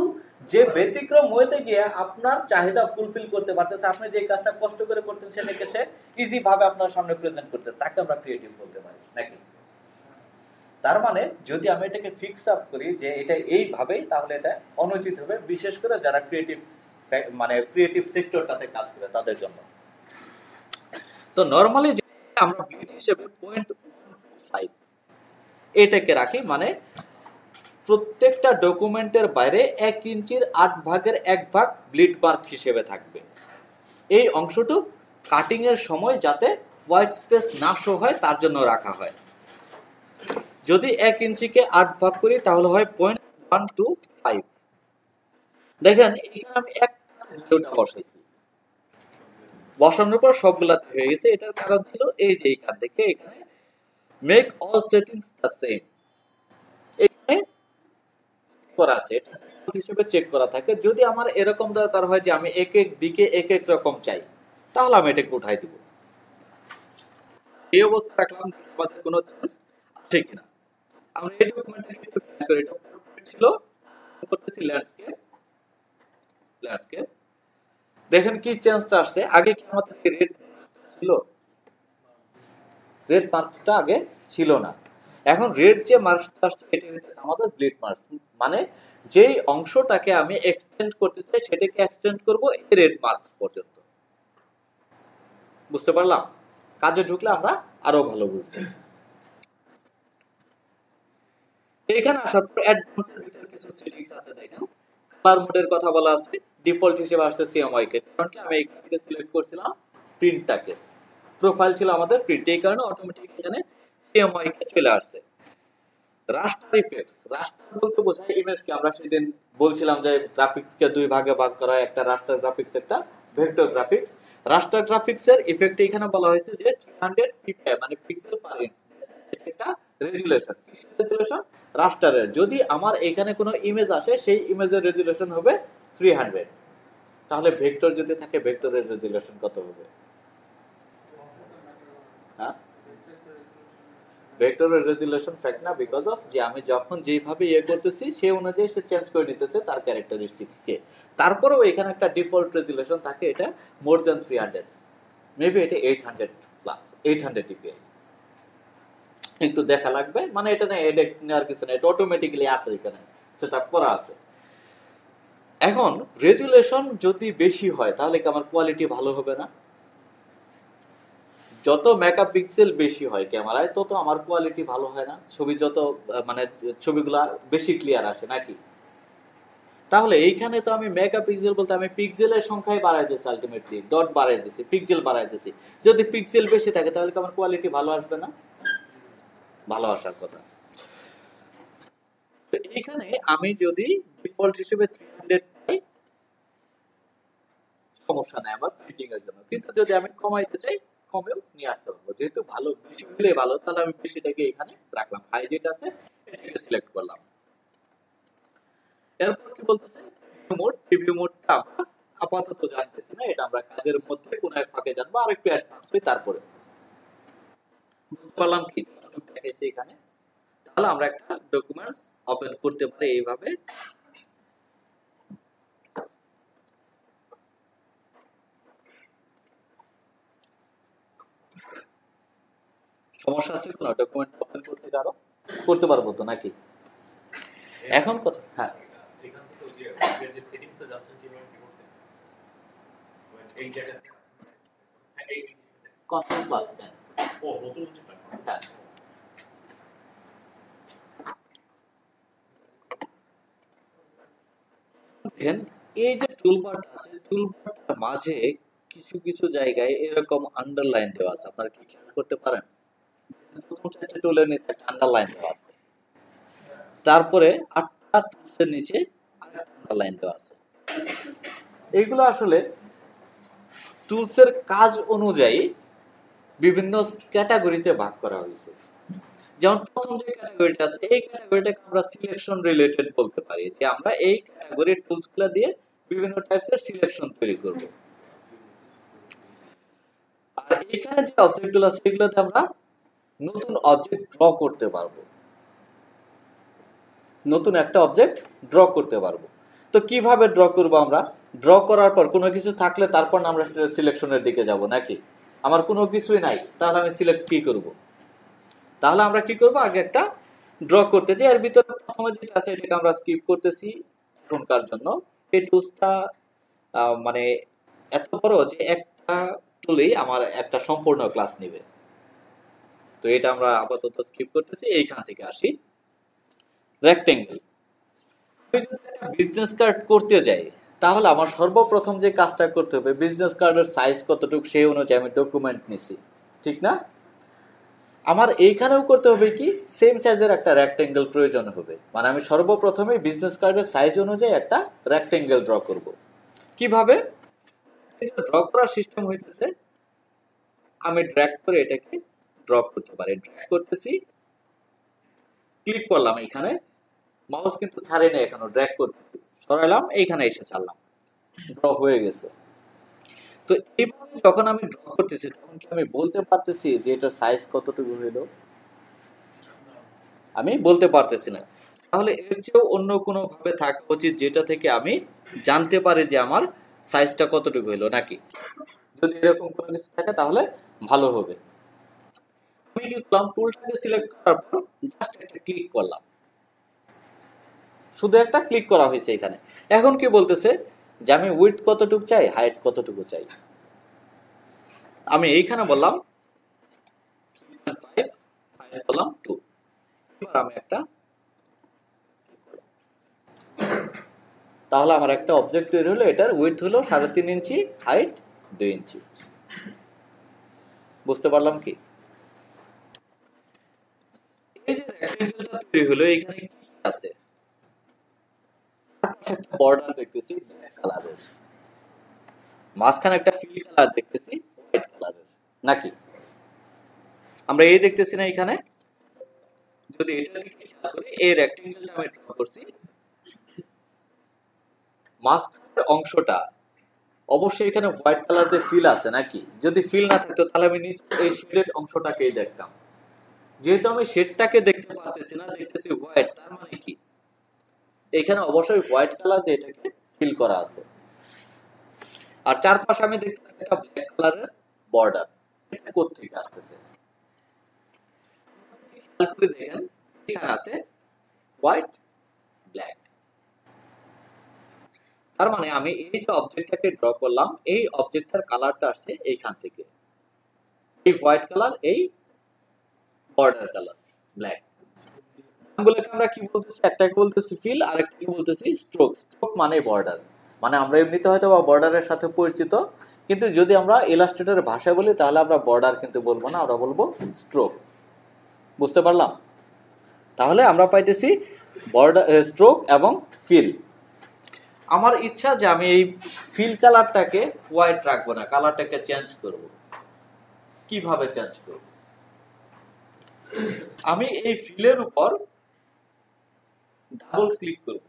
যে ব্যতিক্রম হইতে গিয়ে আপনার চাহিদা ফুলফিল করতে পারতেছে, আপনি যে কাজটা কষ্ট করে করতেন সেটাকে সে ইজি ভাবে আপনার সামনে প্রেজেন্ট করতে, তাকে আমরা ক্রিয়েটিভ বলতে পারি, নাকি? তার মানে যদি আমি এটাকে ফিক্স আপ করি যে এটা এইভাবেই, তাহলে এটা অনুচিত হবে, বিশেষ করে যারা ক্রিয়েটিভ, মানে ক্রিয়েটিভ সেক্টরটাতে কাজ করে তাদের জন্য। তো নরমালি আমরা ব্লিড হিসেবে 0.5 এটাকে রাখি, মানে প্রত্যেকটা ডকুমেন্টের বাইরে 1 ইঞ্চির 8 ভাগের 1 ভাগ ব্লিড মার্ক হিসেবে থাকবে। এই অংশটুক কাটিং এর সময় যাতে হোয়াইট স্পেস না শো হয় তার জন্য রাখা হয়। যদি 1 ইঞ্চিকে 8 ভাগ করি তাহলে হয় 0.125। দেখেন এখানে আমি একটা ভ্যালুটা বসাইছি, বসানোর পর সবগুলাতে হয়ে গেছে। এটার কারণ ছিল এই যে এইখান থেকে এখানে make all settings the same, এখানে করা আছে, এটা হিসেবে চেক করা থাকে। যদি আমার এরকম দরকার হয় যে আমি এক এক দিকে এক এক রকম চাই, তাহলে আমি এটাকে উঠাই দিব। এই অবস্থা রাখলাম, আমাদের কোনো চেঞ্জ আছে কিনা। আমরা এই ডকুমেন্টে একটু খেয়াল করি, এটা ছিল করতেছি ল্যান্ডস্কেপ, ল্যান্ডস্কেপ দেখেন কি চেঞ্জটা আসছে। আগে কি আমাদের রেড ছিল? রেড মার্কসটা আগে ছিল না, এখন রেড যে মার্কসটা আসছে এটা হচ্ছে আমাদের ব্লিড মার্কস। মানে যেই অংশটাকে আমি এক্সটেন্ড করতে চাই সেটাকে এক্সটেন্ড করব এই রেড মার্কস পর্যন্ত। বুঝতে পারলাম? কাজে ঢুকলে আমরা আরো ভালো বুঝবো। এখানে আসার পর অ্যাডভান্স এর ভিতরে কিছু সেটিংস আছে, দেখেন কালার মোডের কথা বলা আছে, ডিফল্ট হিসেবে আসছে সিএমওয়াই কে, কারণ কি আমি এখান থেকে সিলেক্ট করছিলাম প্রিন্টটাকে, প্রোফাইল ছিল আমাদের প্রিন্ট, এই কারণে অটোমেটিক এখানে সিএমওয়াই কে চলে আসছে। রাস্টার ইফেক্টস, রাস্টার বলতে বোঝায় ইমেজকে, আমরা সেদিন বলছিলাম যে গ্রাফিক্সকে দুই ভাগে ভাগ করা হয়, একটা রাস্টার গ্রাফিক্স, একটা ভেক্টর গ্রাফিক্স। রাস্টার গ্রাফিক্স এর ইফেক্ট এখানে বলা হয়েছে যে 300 পিপিআই মানে পিক্সেল পার ইঞ্চ, সেটা একটা রেজুলেশন। রেজুলেশন রাস্টারের, যদি আমার এখানে কোনো ইমেজ আসে সেই ইমেজের রেজুলেশন হবে 300, তাহলে ভেক্টর যদি থাকে ভেক্টরের রেজুলেশন কত হবে? হ্যাঁ ভেক্টরের রেজুলেশন ফ্যাক্ট না, বিকজ অফ যে আমি যখন যেভাবে ইয়ে করতেছি সেই অনুযায়ী সে চেঞ্জ করে নিতেছে তার ক্যারেক্টারিস্টিক্স কে। তারপরেও এখানে একটা ডিফল্ট রেজুলেশন থাকে, এটা মোর দ্যান 300, মেবি এটা 800 প্লাস 800 ডিপিআই। একটু দেখা লাগবে, মানে এটা না এডিট নেওয়ার কিছু না, এটা অটোমেটিক্যালি আছে, এখানে সেটআপ করা আছে। এখন রেজুলেশন যদি বেশি হয় তাহলে কি আমার কোয়ালিটি ভালো হবে না? যত মেগাপিক্সেল বেশি হয় ক্যামেরায় তত আমার কোয়ালিটি ভালো হয় না, ছবি যত মানে ছবিগুলা বেশি ক্লিয়ার আসে নাকি? তাহলে এইখানে তো আমি মেগাপিক্সেল বলতে আমি পিক্সেলের সংখ্যাই বাড়াই দিয়েছি, আলটিমেটলি ডট বাড়াই দিয়েছি, পিক্সেল বাড়াই দিয়েছি। যদি পিক্সেল বেশি থাকে তাহলে কি আমার কোয়ালিটি ভালো আসবে না? ভালো আসার কথা। তো এইখানে আমি যদি ডিফল্ট হিসেবে 300 পাই সমস্যা নাই আমার প্রিন্টিং এর জন্য, কিন্তু যদি আমি কমাইতে চাই কমেও নিয়ে আসতে পারবো, যেহেতু ভালো বেশি হলে ভালো, তাহলে আমি বেশিটাকে এখানে রাখলাম, হাই যেটা আছে এটাকে সিলেক্ট করলাম। এরপর কি বলতেছে, প্রিভিউ মোডটা আমরা আপাতত জানতেছি না, এটা আমরা কাজের মধ্যে কোন এক ফাঁকে জানবো, আর একটু অ্যাডভান্স হই তারপরে। বুঝতে পারলাম কি যতটুকু দেখাইছে এখানে? তাহলে আমরা একটা ডকুমেন্টস ওপেন করতে পারি এইভাবে। সমস্যা আছে কোনো ডকুমেন্ট ওপেন করতে? কারো করতে পারবো তো নাকি? এখন কথা, হ্যাঁ এখান থেকে ওই যে সেটিংসে যাচ্ছেন কিভাবে কি করতে এই জায়গায় এই কন্ট্রোল প্লাস দেন। ও নতুন হচ্ছে হ্যাঁ দেখেন এই যে টুলবারটা আছে, টুলবারটার মাঝে কিছু কিছু জায়গায় এরকম আন্ডারলাইন দেওয়া আছে, আপনারা কি খেয়াল করতে পারেন? প্রথম চারটে টুলের নিচে একটা আন্ডারলাইন দেওয়া আছে, তারপরে 8টা টুলসের নিচে আরেকটা আন্ডারলাইন দেওয়া আছে। এইগুলো আসলে টুলসের কাজ অনুযায়ী বিভিন্ন ক্যাটাগরিতে ভাগ করা হয়েছে। যেমন প্রথম যে ক্যাটাগরিটা আছে এই ক্যাটাগরিটাকে আমরা সিলেকশন রিলেটেড বলতে পারি, যে আমরা এই ক্যাটাগরির টুলসগুলো দিয়ে বিভিন্ন টাইপসের সিলেকশন তৈরি করব। আর এখানে যে অবজেক্টগুলো আছে এগুলোতে আমরা নতুন অবজেক্ট ড্র করতে পারবো, নতুন একটা অবজেক্ট ড্র করতে পারবো। তো কিভাবে ড্র করব? আমরা ড্র করার পর কোনো কিছু থাকলে তারপর আমরা সেটা সিলেকশনের দিকে যাব নাকি? আমার কোনো কিছুই নাই, তাহলে আমি সিলেক্ট কি করব? তাহলে আমরা কি করব, আগে একটা ড্র করতে যাই, এর ভিতরে প্রথমে যেটা আছে এটাকে আমরা স্কিপ করতেছি এখনকার জন্য। এই টুলসটা মানে এত বড় যে একটা টুলেই আমার একটা সম্পূর্ণ ক্লাস নেবে, তো এটা আমরা আপাতত স্কিপ করতেছি। এইখান থেকে আসি রেক্টেঙ্গেল। বিজনেস কার্ড করতে যাই তাহলে আমার সর্বপ্রথম যে কাজটা করতে হবে, বিজনেস কার্ডের সাইজ কতটুকু সেই অনুযায়ী আমি ডকুমেন্ট নিছি, ঠিক না? আমার এইখানেও করতে হবে কি, সেম সাইজের একটা রেক্টেঙ্গেল প্রয়োজন হবে, মানে আমি সর্বপ্রথমে বিজনেস কার্ডের সাইজ অনুযায়ী একটা রেক্টেঙ্গেল ড্র করব। কিভাবে ড্র করার সিস্টেম হইতেছে, আমি ড্র্যাগ করে এটাকে ড্র করতে পারি। ড্র্যাগ করতেছি, ক্লিক করলাম, এইখানে মাউস কিন্তু ছাড়ি না এখনো, ড্র্যাগ করতেছি, সরাইলাম, এইখানে এসে ছাড়লাম, ড্র হয়ে গেছে। তো এইভাবে যখন আমি ড্র করতেছি তখন কি আমি বলতে পারতেছি যে এটার সাইজ কতটুকু হইলো? আমি বলতে পারতেছি না। তাহলে এর চেয়েও অন্য কোনো ভাবে থাকা উচিত যেটা থেকে আমি জানতে পারি যে আমার সাইজটা কতটুকু হইলো নাকি? যদি এরকম কোনো কিছু থাকে তাহলে ভালো হবে। আমি কি করলাম, টুলটাকে সিলেক্ট করার পর জাস্ট একটা ক্লিক করলাম, শুধু একটা ক্লিক করা হয়েছে এখানে। এখন কি বলতেছে যে আমি উইডথ কতটুকু চাই, হাইট কতটুকু চাই। আমি এইখানে বললাম 3.5, হাইট বললাম 2। এবার আমি একটা, তাহলে আমার একটা অবজেক্ট তৈরি হলো, এটার উইডথ হলো 3.5 ইঞ্চি, হাইট 2 ইঞ্চি। বুঝতে পারলাম কি? এই যে রেক্টেঙ্গেলটা তৈরি হলো এখানে কি আছে? একটা বর্ডার দেখতেছি ব্ল্যাক কালারের, মাঝখানে একটা ফিল কালার দেখতেছি হোয়াইট কালারের, নাকি? আমরা এই দেখতেছি না এখানে? যদি এটা দিকে খেয়াল করি, এই রেক্টেঙ্গেলটা আমি ড্র করছি, মাঝখানের অংশটা অবশ্যই এখানে হোয়াইট কালার দিয়ে ফিল আছে নাকি? যদি ফিল না থাকতো তাহলে আমি নিচে এই শেডেড অংশটাকেই দেখতাম। যেহেতু আমি শেডটাকে দেখতে পাচ্ছি না, দেখতেছি হোয়াইট, তার মানে কি এখানে অবশ্যই হোয়াইট কালার দিয়ে এটাকে ফিল করা আছে। আর চারপাশে আমি দেখতেছি একটা ব্ল্যাক কালারের বর্ডার। এটা কোত্থেকে আসতেছে খেয়াল করে দেখেন, এখানে আছে হোয়াইট ব্ল্যাক। তার মানে আমি এই যে অবজেক্টটাকে ড্র করলাম, এই অবজেক্টটার কালারটা আসছে এইখান থেকে, এই হোয়াইট কালার, এই বর্ডার কালার ব্ল্যাক। নামগুলোকে আমরা কি বলতেছি, একটাকে বলতেছি ফিল, আর একটাকে বলতেছি স্ট্রোক। স্ট্রোক মানে বর্ডার, মানে আমরা এমনিতে হয়তো বা বর্ডারের সাথে পরিচিত, কিন্তু যদি আমরা ইলাস্ট্রেটরের ভাষায় বলি তাহলে আমরা বর্ডার কিন্তু বলবো না, আমরা বলবো স্ট্রোক। বুঝতে পারলাম? তাহলে আমরা পাইতেছি বর্ডার, স্ট্রোক এবং ফিল। আমার ইচ্ছা যে আমি এই ফিল কালারটাকে হোয়াইট রাখবো না, কালারটাকে চেঞ্জ করব। কিভাবে চেঞ্জ করব? আমি এই ফিলের উপর ডাবল ক্লিক করব।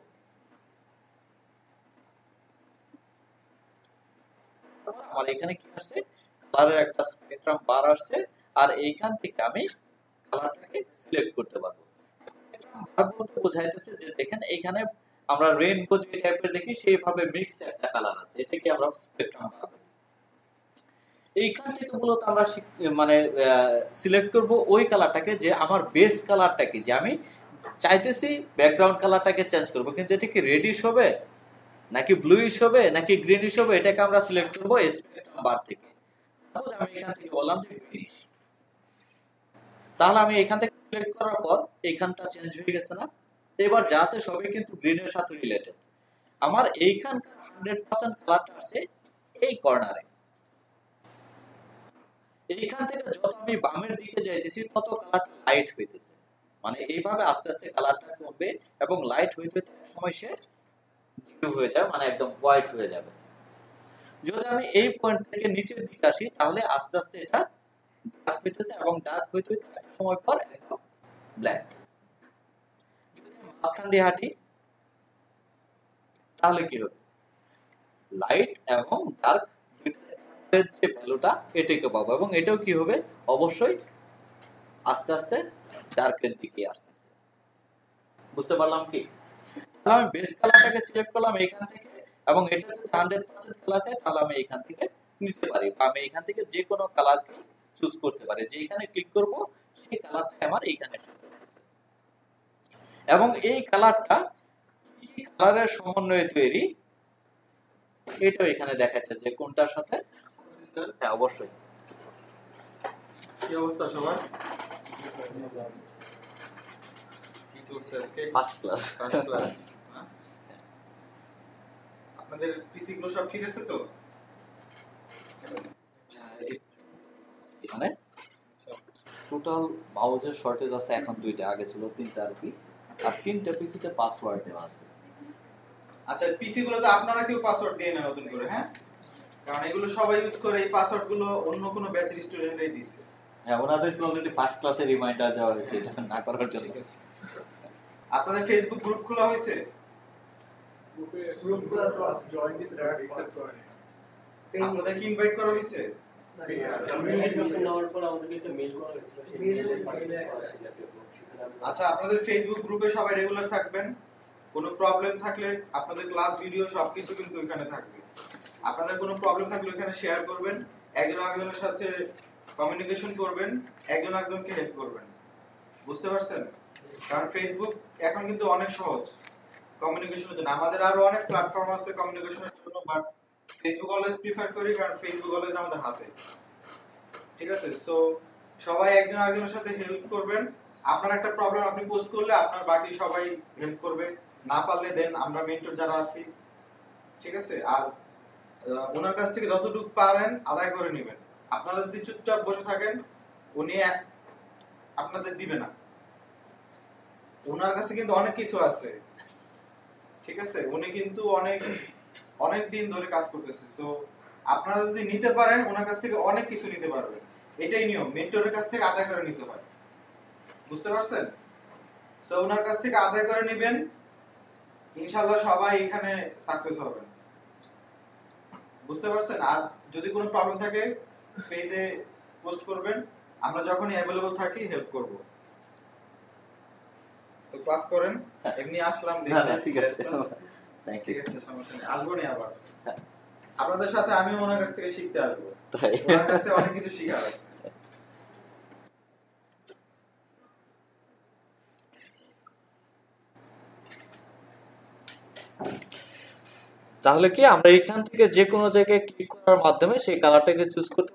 আমার এখানে কি আসছে, কালারের একটা স্পেকট্রাম বার আসছে, আর এইখান থেকে আমি কালারটাকে সিলেক্ট করতে পারবো। স্পেকট্রাম বার বলতে বোঝাইতেছে যে দেখেন এখানে আমরা রেইনবো যে টাইপের দেখি সেইভাবে মিক্স একটা কালার আছে, এটাকে আমরা স্পেকট্রাম বার। এইখান থেকে মূলত আমরা মানে সিলেক্ট করব ওই কালারটাকে, যে আমার বেস কালারটা কি, যে আমি চাইতেছি ব্যাকগ্রাউন্ড কালারটাকে চেঞ্জ করব, কিন্তু এটা কি রেডিশ হবে নাকি ব্লুইশ হবে নাকি গ্রিনিশ হবে, এটাকে আমরা সিলেক্ট করব স্পেকট্রাম বার থেকে। সাপোজ আমি এখান থেকে বললাম যে গ্রিনিশ, তাহলে আমি এখান থেকে সিলেক্ট করার পর এইখানটা চেঞ্জ হয়ে গেছে না? এবার যা আছে সবই কিন্তু গ্রিনের সাথে রিলেটেড। আমার এইখানকার 100% কালারটা আছে এই কর্নারে। এইখান থেকে যত আমি বামের দিকে যাইতেছি তত কালারটা লাইট হইতেছে, মানে এইভাবে আস্তে আস্তে কালারটা কমবে এবং লাইট হইতে হইতে এক সময় সে জিরো হয়ে যাবে, মানে একদম হোয়াইট হয়ে যাবে। যদি আমি এই পয়েন্ট থেকে নিচের দিকে আসি তাহলে আস্তে আস্তে এটা ডার্ক হইতেছে এবং ডার্ক হইতে হইতে একটা সময় পর একদম ব্ল্যাক। যদি আমি মাঝখান দিয়ে হাঁটি তাহলে কি হবে, লাইট এবং ডার্ক যে ভ্যালুটা এটাকে পাবো, এবং এটাও কি হবে, অবশ্যই আস্তে আস্তে ডার্কের দিকে আসতেছে। বুঝতে পারলাম কি? তাহলে আমি বেস কালারটাকে সিলেক্ট করলাম এখান থেকে, এবং এটা যদি 100% কালার চাই তাহলে আমি এখান থেকে নিতে পারি, বা আমি এখান থেকে যে কোনো কালারকে চুজ করতে পারি, যে এখানে ক্লিক করব সেই কালারটা আমার এইখানে শো করতেছে। এবং এই কালারটা কি কালারের সমন্বয়ে তৈরি এটাও এখানে দেখাচ্ছে যে কোনটার সাথে। হ্যাঁ অবশ্যই। কি অবস্থা সবার? কি চলছে আজকে? First class. First class. আপনাদের পিসি গুলো সব ঠিক আছে তো? মানে টোটাল মাউসের শর্টেজ আছে এখন 2টা, আগে ছিল 3টা আর কি, আর 3টা পিসিতে পাসওয়ার্ড দেওয়া আছে। আচ্ছা পিসি গুলোতে আপনারা কেউ পাসওয়ার্ড দিয়ে না নতুন করে, হ্যাঁ? কারণ এগুলো সবাই ইউজ করে, এই পাসওয়ার্ড গুলো অন্য কোনো ব্যাচের স্টুডেন্টরাই দিছে। হ্যাঁ ওনাদেরকে অলরেডি ফার্স্ট ক্লাসে রিমাইন্ডার দেওয়া হয়েছে এটা না করার জন্য। আপনাদের ফেসবুক গ্রুপ খোলা হয়েছে? গ্রুপ গুলো তো আছে, জয়েন দিতে টাকা অ্যাকসেপ্ট করে না। আপনাদের কি ইনভাইট করা হয়েছে? আচ্ছা আপনাদের ফেসবুক গ্রুপে সবাই রেগুলার থাকবেন। কোনো প্রবলেম থাকলে আপনাদের ক্লাস ভিডিও সবকিছু কিন্তু ওখানে থাকবে। আপনাদের কোনো প্রবলেম থাকলে ওখানে শেয়ার করবেন, একজন আরেকজনের সাথে কমিউনিকেশন করবেন, একজন আরেকজনকে হেল্প করবেন। বুঝতে পারছেন? কারণ ফেসবুক এখন কিন্তু অনেক সহজ কমিউনিকেশনের জন্য। আমাদের আরো অনেক প্ল্যাটফর্ম আছে কমিউনিকেশনের জন্য, বাট ফেসবুক অলওয়েজ প্রিফার করি কারণ ফেসবুক অলওয়েজ আমাদের হাতে। ঠিক আছে? সো সবাই একজন আরেকজনের সাথে হেল্প করবেন। আপনার একটা প্রবলেম আপনি পোস্ট করলে আপনার বাকি সবাই হেল্প করবে, না পারলে দেন আমরা মেন্টর যারা আছি, ঠিক আছে? আর ওনার কাছ থেকে যতটুকু পারেন আদায় করে নেবেন। আপনারা যদি চুপচাপ বসে থাকেন উনি আপনাদের দিবে না। ওনার কাছে কিন্তু অনেক কিছু আছে, ঠিক আছে? উনি কিন্তু অনেক দিন ধরে কাজ করতেছে। সো আপনারা যদি নিতে পারেন ওনার কাছ থেকে অনেক কিছু নিতে পারবেন। এটাই নিয়ম, মেন্টরের কাছ থেকে আদায় করে নিতে হয়। বুঝতে পারছেন? সো ওনার কাছ থেকে আদায় করে নেবেন, ইনশাআল্লাহ সবাই এখানে সাকসেস হবেন। বুঝতে পারছেন? আর যদি কোনো প্রবলেম থাকে পেজে পোস্ট করবেন, আমরা যখনই অ্যাভেলেবল থাকি হেল্প করব। তো ক্লাস করেন, হ্যাঁ। এমনি আসলাম না দেখতে। না ঠিক আছে থ্যাংক ঠিক ইউ আছে, সমস্যা নেই, আসবো নি আবার। হ্যাঁ। আপনাদের সাথে আমি ওনার কাছ থেকে শিখতে আসবো, তাই ওনার কাছে অনেক কিছু শেখার আছে। তাহলে কি আমরা এখান থেকে যে কোনো জায়গায় ক্লিক করার মাধ্যমে সেই কালারটাকে চুজ করতে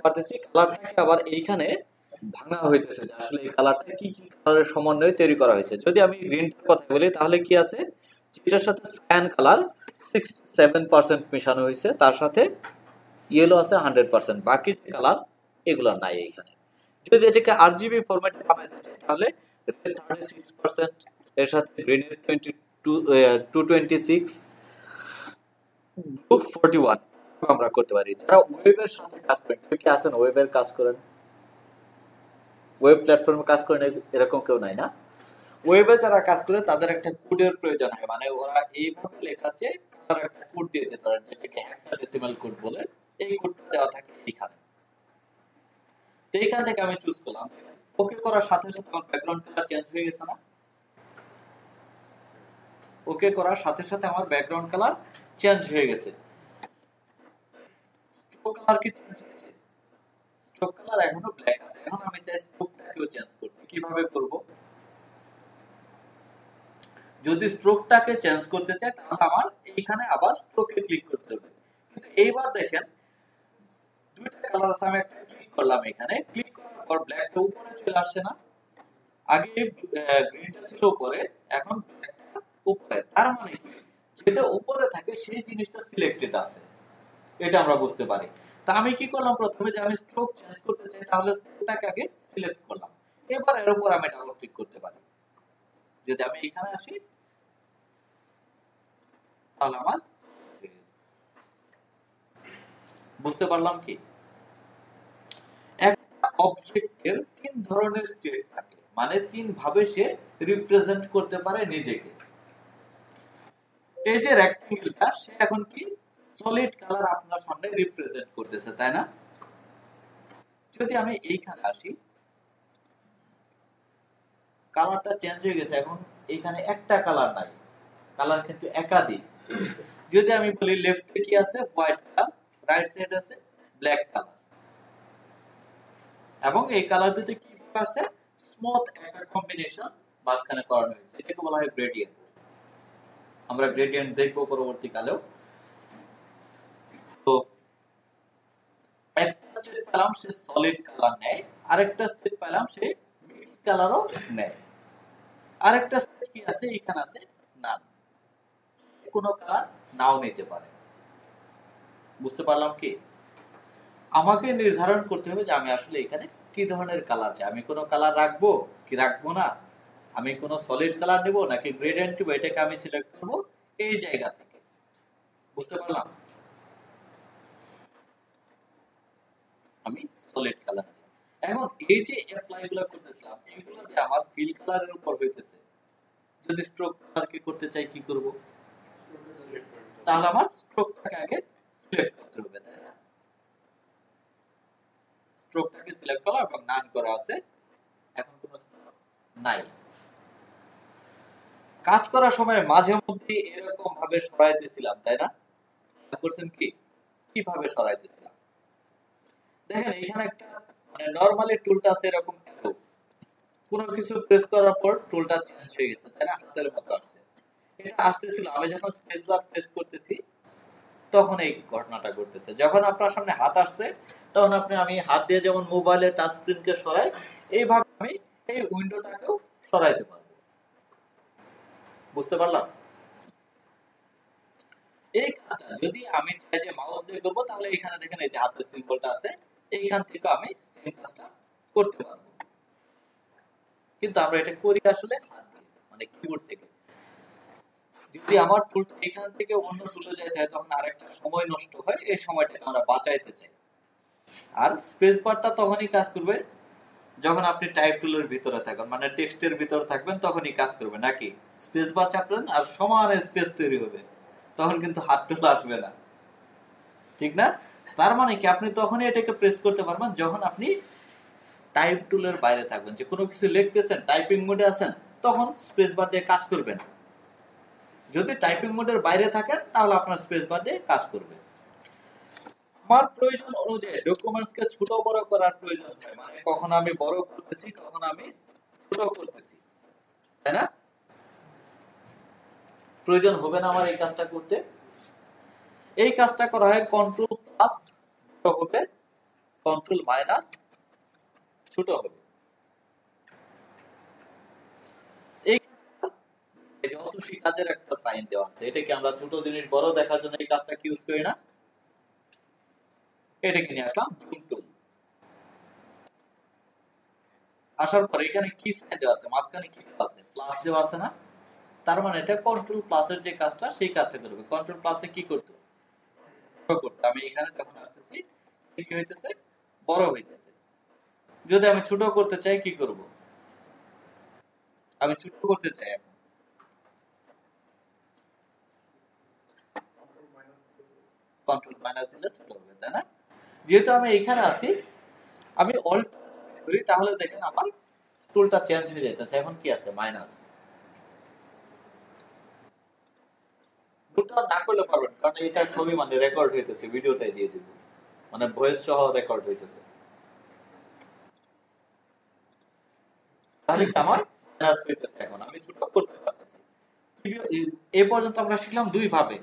পারতেছি কালারটাকে আবার এইখানে ভাঙা হইতেছে যে আসলে এই কালারটা কি কি কালারের সমন্বয়ে তৈরি করা হয়েছে। যদি আমি গ্রিনটার কথা বলি তাহলে কি আছে, যেটার সাথে সায়ান কালার 67% মেশানো হয়েছে, তার সাথে ইয়েলো আছে 100%, বাকি যে কালার এগুলো নাই এইখানে। যদি এটাকে আরজিবি ফরম্যাটে বানাইতে চাই তাহলে 36%, এর সাথে গ্রিনের 226, 241 আমরা করতে পারি। যারা ওয়েবের সাথে কাজ করেন, কেউ কি আছেন ওয়েবের কাজ করেন, ওয়েব প্ল্যাটফর্মে কাজ করেন, এরকম কেউ নাই না? ওয়েবে যারা কাজ করে তাদের একটা কোডের প্রয়োজন হয়, মানে ওরা এইভাবে লেখাচ্ছে কালার একটা কোড দিয়ে দিতে পারেন যেটাকে হেক্সাডেসিমাল কোড বলে, এই কোডটা দেওয়া থাকে এখানে। তো এইখান থেকে আমি চুজ করলাম, ওকে করার সাথে সাথে আমার ব্যাকগ্রাউন্ড কালার চেঞ্জ হয়ে গেছে না? ওকে করার সাথে সাথে আমার ব্যাকগ্রাউন্ড কালার চেঞ্জ হয়ে গেছে। স্ট্রোক কালার কি চেঞ্জ হয়েছে? স্ট্রোক কালার এখনো ব্ল্যাক আছে। এখন আমি চাই স্ট্রোকটাকেও চেঞ্জ করতে। কিভাবে করব? যদি স্ট্রোকটাকে চেঞ্জ করতে চাই তাহলে আমার এইখানে আবার স্ট্রোকে ক্লিক করতে হবে। কিন্তু এইবার দেখেন দুইটা কালার আছে, আমি একটা ক্লিক করলাম, এখানে ক্লিক করার পর ব্ল্যাকটা উপরে চলে আসছে না? আগে গ্রিনটা ছিল উপরে, এখন ব্ল্যাকটা উপরে। তার মানে কি, যেটা উপরে থাকে সেই জিনিসটা সিলেক্টেড আছে, এটা আমরা বুঝতে পারি। তা আমি কি করলাম, প্রথমে যে আমি স্ট্রোক চেঞ্জ করতে চাই তাহলে স্ট্রোকটাকে আগে সিলেক্ট করলাম, এবার এর উপর আমি ডাবল ক্লিক করতে পারি। যদি আমি এখানে আসি তাহলে আমার বুঝতে পারলাম কি, একটা অবজেক্টের তিন ধরনের স্টেট থাকে, মানে তিন ভাবে সে রিপ্রেজেন্ট করতে পারে নিজেকে। এই যে রেক্ট্যাঙ্গেলটা, সে এখন কি সলিড কালার আপনার সামনে রিপ্রেজেন্ট করতেছে, তাই না? যদি আমি এইখানে আসি, কালারটা চেঞ্জ হয়ে গেছে, এখন এইখানে একটা কালার নাই, কালার কিন্তু একাধিক। যদি আমি বলি লেফটে কি আছে, হোয়াইট কালার, রাইট সাইড আছে ব্ল্যাক কালার, এবং এই কালার দুটো কি আছে, স্মুথ একটা কম্বিনেশন মাঝখানে করানো হয়েছে, এটাকে বলা হয় গ্রেডিয়েন্ট। আমরা গ্রেডিয়েন্ট দেখবো পরবর্তীকালেও। তো একটা স্টেট পেলাম সে সলিড কালার নেয়, আরেকটা স্টেট পেলাম সে মিক্স কালারও নেয়, আরেকটা স্টেট কি আছে এখানে আছে নান, কোনো কালার নাও নিতে পারে। বুঝতে পারলাম কি, আমাকে নির্ধারণ করতে হবে যে আমি আসলে এখানে কি ধরনের কালার চাই, আমি কোনো কালার রাখবো কি রাখবো না, আমি কোনো সলিড কালার নেব নাকি গ্রেডিয়েন্ট নেব, এটাকে আমি সিলেক্ট করব এই জায়গা থেকে। বুঝতে পারলাম, আমি সলিড কালার। এখন এই যে অ্যাপ্লাই গুলো করতেছিলাম, এগুলো যে আমার ফিল কালারের উপর হইতেছে, যদি স্ট্রোক কালারকে করতে চাই কি করব, তাহলে আমার স্ট্রোকটাকে আগে সিলেক্ট করতে হবে, তাই না? স্ট্রোকটাকে সিলেক্ট করা এবং নান করা আছে, এখন কোনো নাই। কাজ করার সময় মাঝে মধ্যে এরকম ভাবে সরাইতেছিলাম, তাই না? করছেন কি, কিভাবে সরাইতেছিলাম দেখেন, এখানে একটা মানে নরমালি টুলটা আছে এরকম, কোনো কিছু প্রেস করার পর টুলটা চেঞ্জ হয়ে গেছে, তাই না? হাতের মতো আসছে, এটা আসতেছিল, আমি যখন স্পেস বার প্রেস করতেছি তখন এই ঘটনাটা ঘটতেছে। যখন আপনার সামনে হাত আসছে তখন আমি হাত দিয়ে যেমন মোবাইলের টাচ স্ক্রিনকে সরাই, এইভাবে আমি এই উইন্ডোটাকেও সরাইতে পারবো। বুঝতে পারলাম? এই কাজটা যদি আমি চাই যে মাউস দিয়ে করবো, তাহলে এখানে দেখেন এই যে হাতের সিম্বলটা আছে, এইখান থেকে আমি সেম কাজটা করতে পারবো। কিন্তু আমরা এটা করি আসলে হাত দিয়ে, মানে কিবোর্ড থেকে। যদি আমার টুলটা এখান থেকে অন্য টুলে যেতে হয় তখন আরেকটা সময় নষ্ট হয়, এই সময়টাকে আমরা বাঁচাইতে চাই। আর স্পেস বারটা তখনই কাজ করবে যখন আপনি টাইপ টুলের ভিতরে থাকবেন, মানে টেক্সটের ভিতরে থাকবেন, তখনই কাজ করবে। নাকি স্পেস বার চাপলেন আর সমান স্পেস তৈরি হবে, তখন কিন্তু হাত টুল আসবে না, ঠিক না? তার মানে কি, আপনি তখনই এটাকে প্রেস করতে পারবেন যখন আপনি টাইপ টুলের বাইরে থাকবেন, যে কোনো কিছু লিখতেছেন, টাইপিং মোডে আছেন, তখন স্পেস বার দিয়ে কাজ করবে না। যদি টাইপিং মোডের বাইরে থাকেন তাহলে আপনার স্পেস বার দিয়ে কাজ করবে। আমার প্রয়োজন অনুযায়ী ডকুমেন্টসকে ছোট বড় করার প্রয়োজন হয়, মানে কখন আমি বড় করতেছি কখন আমি ছোট করতেছি, তাই না? প্রয়োজন হবে না আমার এই কাজটা করতে। এই কাজটা করা হয় কন্ট্রোল প্লাস ছোট হবে, কন্ট্রোল মাইনাস ছোট হবে। এই যে অতসী কাজের একটা সাইন দেওয়া আছে, এটাকে আমরা ছোট জিনিস বড় দেখার জন্য এই কাজটা ইউজ করি না? এটাকে নিয়ে আসলাম জুম টুল। আসার পর এখানে কি সাইন দেওয়া আছে, মাঝখানে কি দেওয়া আছে, প্লাস দেওয়া আছে না? তার মানে এটা কন্ট্রোল প্লাসের যে কাজটা সেই কাজটা করবে। কন্ট্রোল প্লাসে কি করতে করতে আমি এখানে যখন আসতেছি কি হইতেছে, বড় হইতেছে। যদি আমি ছোট করতে চাই কি করব, আমি ছোট করতে চাই এখন কন্ট্রোল মাইনাস দিলে ছোট হবে, তাই না? যেহেতু আমি এখানে আছি, আমি অল্ট করি তাহলে দেখেন আমার টুলটা চেঞ্জ হয়ে যাইতেছে। এখন কি আছে, মাইনাস। টুলটা না করলে পারবেন, কারণ এটা ছবি মানে রেকর্ড হইতেছে, ভিডিওটাই দিয়ে দিব, মানে ভয়েস সহ রেকর্ড হইতেছে। তাহলে কি আমার মাইনাস হইতেছে, এখন আমি ছোট করতে পারতেছি। এই পর্যন্ত আমরা শিখলাম দুই ভাবে।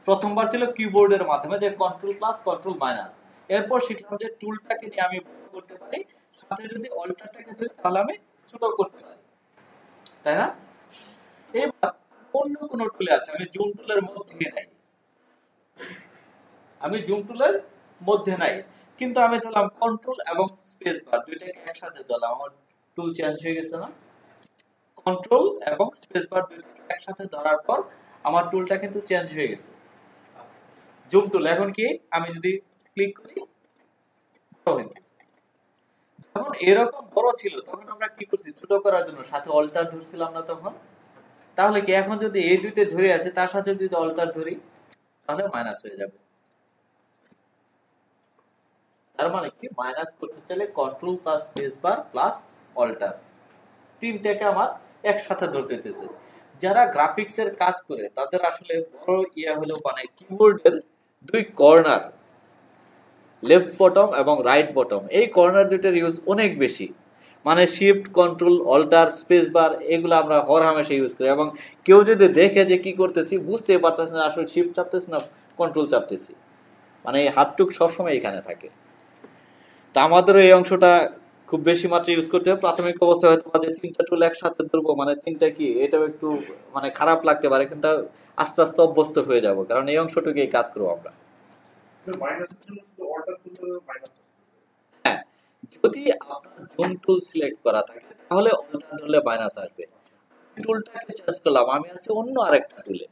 প্রথমবার ছিল কিবোর্ডের মাধ্যমে, যে কন্ট্রোল প্লাস কন্ট্রোল মাইনাস। এরপর শিখলাম যে টুলটাকে নিয়ে আমি বড় করতে পারি, সাথে যদি অল্টারটাকে ধরি তাহলে আমি ছোট করতে পারি, তাই না? এবার অন্য কোন টুলে আছে, আমি জুম টুলের মধ্যে নাই, আমি জুম টুলের মধ্যে নাই, কিন্তু আমি ধরলাম কন্ট্রোল এবং স্পেস বার দুইটাকে একসাথে ধরলাম, আমার টুল চেঞ্জ হয়ে গেছে না? কন্ট্রোল এবং স্পেস বার দুইটাকে একসাথে ধরার পর আমার টুলটা কিন্তু চেঞ্জ হয়ে গেছে। জুম টুল এখন কি, আমি যদি ক্লিক করি যখন এরকম বড় ছিল তখন আমরা কি করছি, ছোট করার জন্য সাথে অল্টার ধরছিলাম না তখন? তাহলে কি এখন যদি এই দুইটা ধরে আছে তার সাথে যদি অল্টার ধরি তাহলে মাইনাস হয়ে যাবে। তার মানে কি, মাইনাস করতে চাইলে control plus space bar plus alter তিনটাকে আমার একসাথে ধরতে হইতেছে। যারা গ্রাফিক্স এর কাজ করে তাদের আসলে বড় ইয়া হলো, মানে কিবোর্ডের দুই কর্নার, লেফট বটম এবং রাইট বটম, এই কর্নার দুইটার ইউজ অনেক বেশি। মানে shift control alter space bar এগুলো আমরা হরহামেশা ইউজ করি, এবং কেউ যদি দেখে যে কি করতেছি বুঝতে পারতেছি না আসলে শিফট চাপতেছি না কন্ট্রোল চাপতেছি, মানে এই হাতটুক সবসময় এখানে থাকে। তো আমাদেরও এই অংশটা খুব বেশি মাত্রায় ইউজ করতে হবে। প্রাথমিক অবস্থায় হয়তো যে তিনটা টুল একসাথে ধরবো, মানে তিনটা কি, এটাও একটু মানে খারাপ লাগতে পারে, কিন্তু আস্তে আস্তে অভ্যস্ত হয়ে যাব, কারণ এই অংশটুকুই কাজ করবো আমরা। হ্যাঁ, যদি আপনার জুম টুল সিলেক্ট করা থাকে তাহলে অল্টার ধরলে মাইনাস আসবে। টুলটাকে চেঞ্জ করলাম, আমি আছি অন্য আরেকটা টুলে,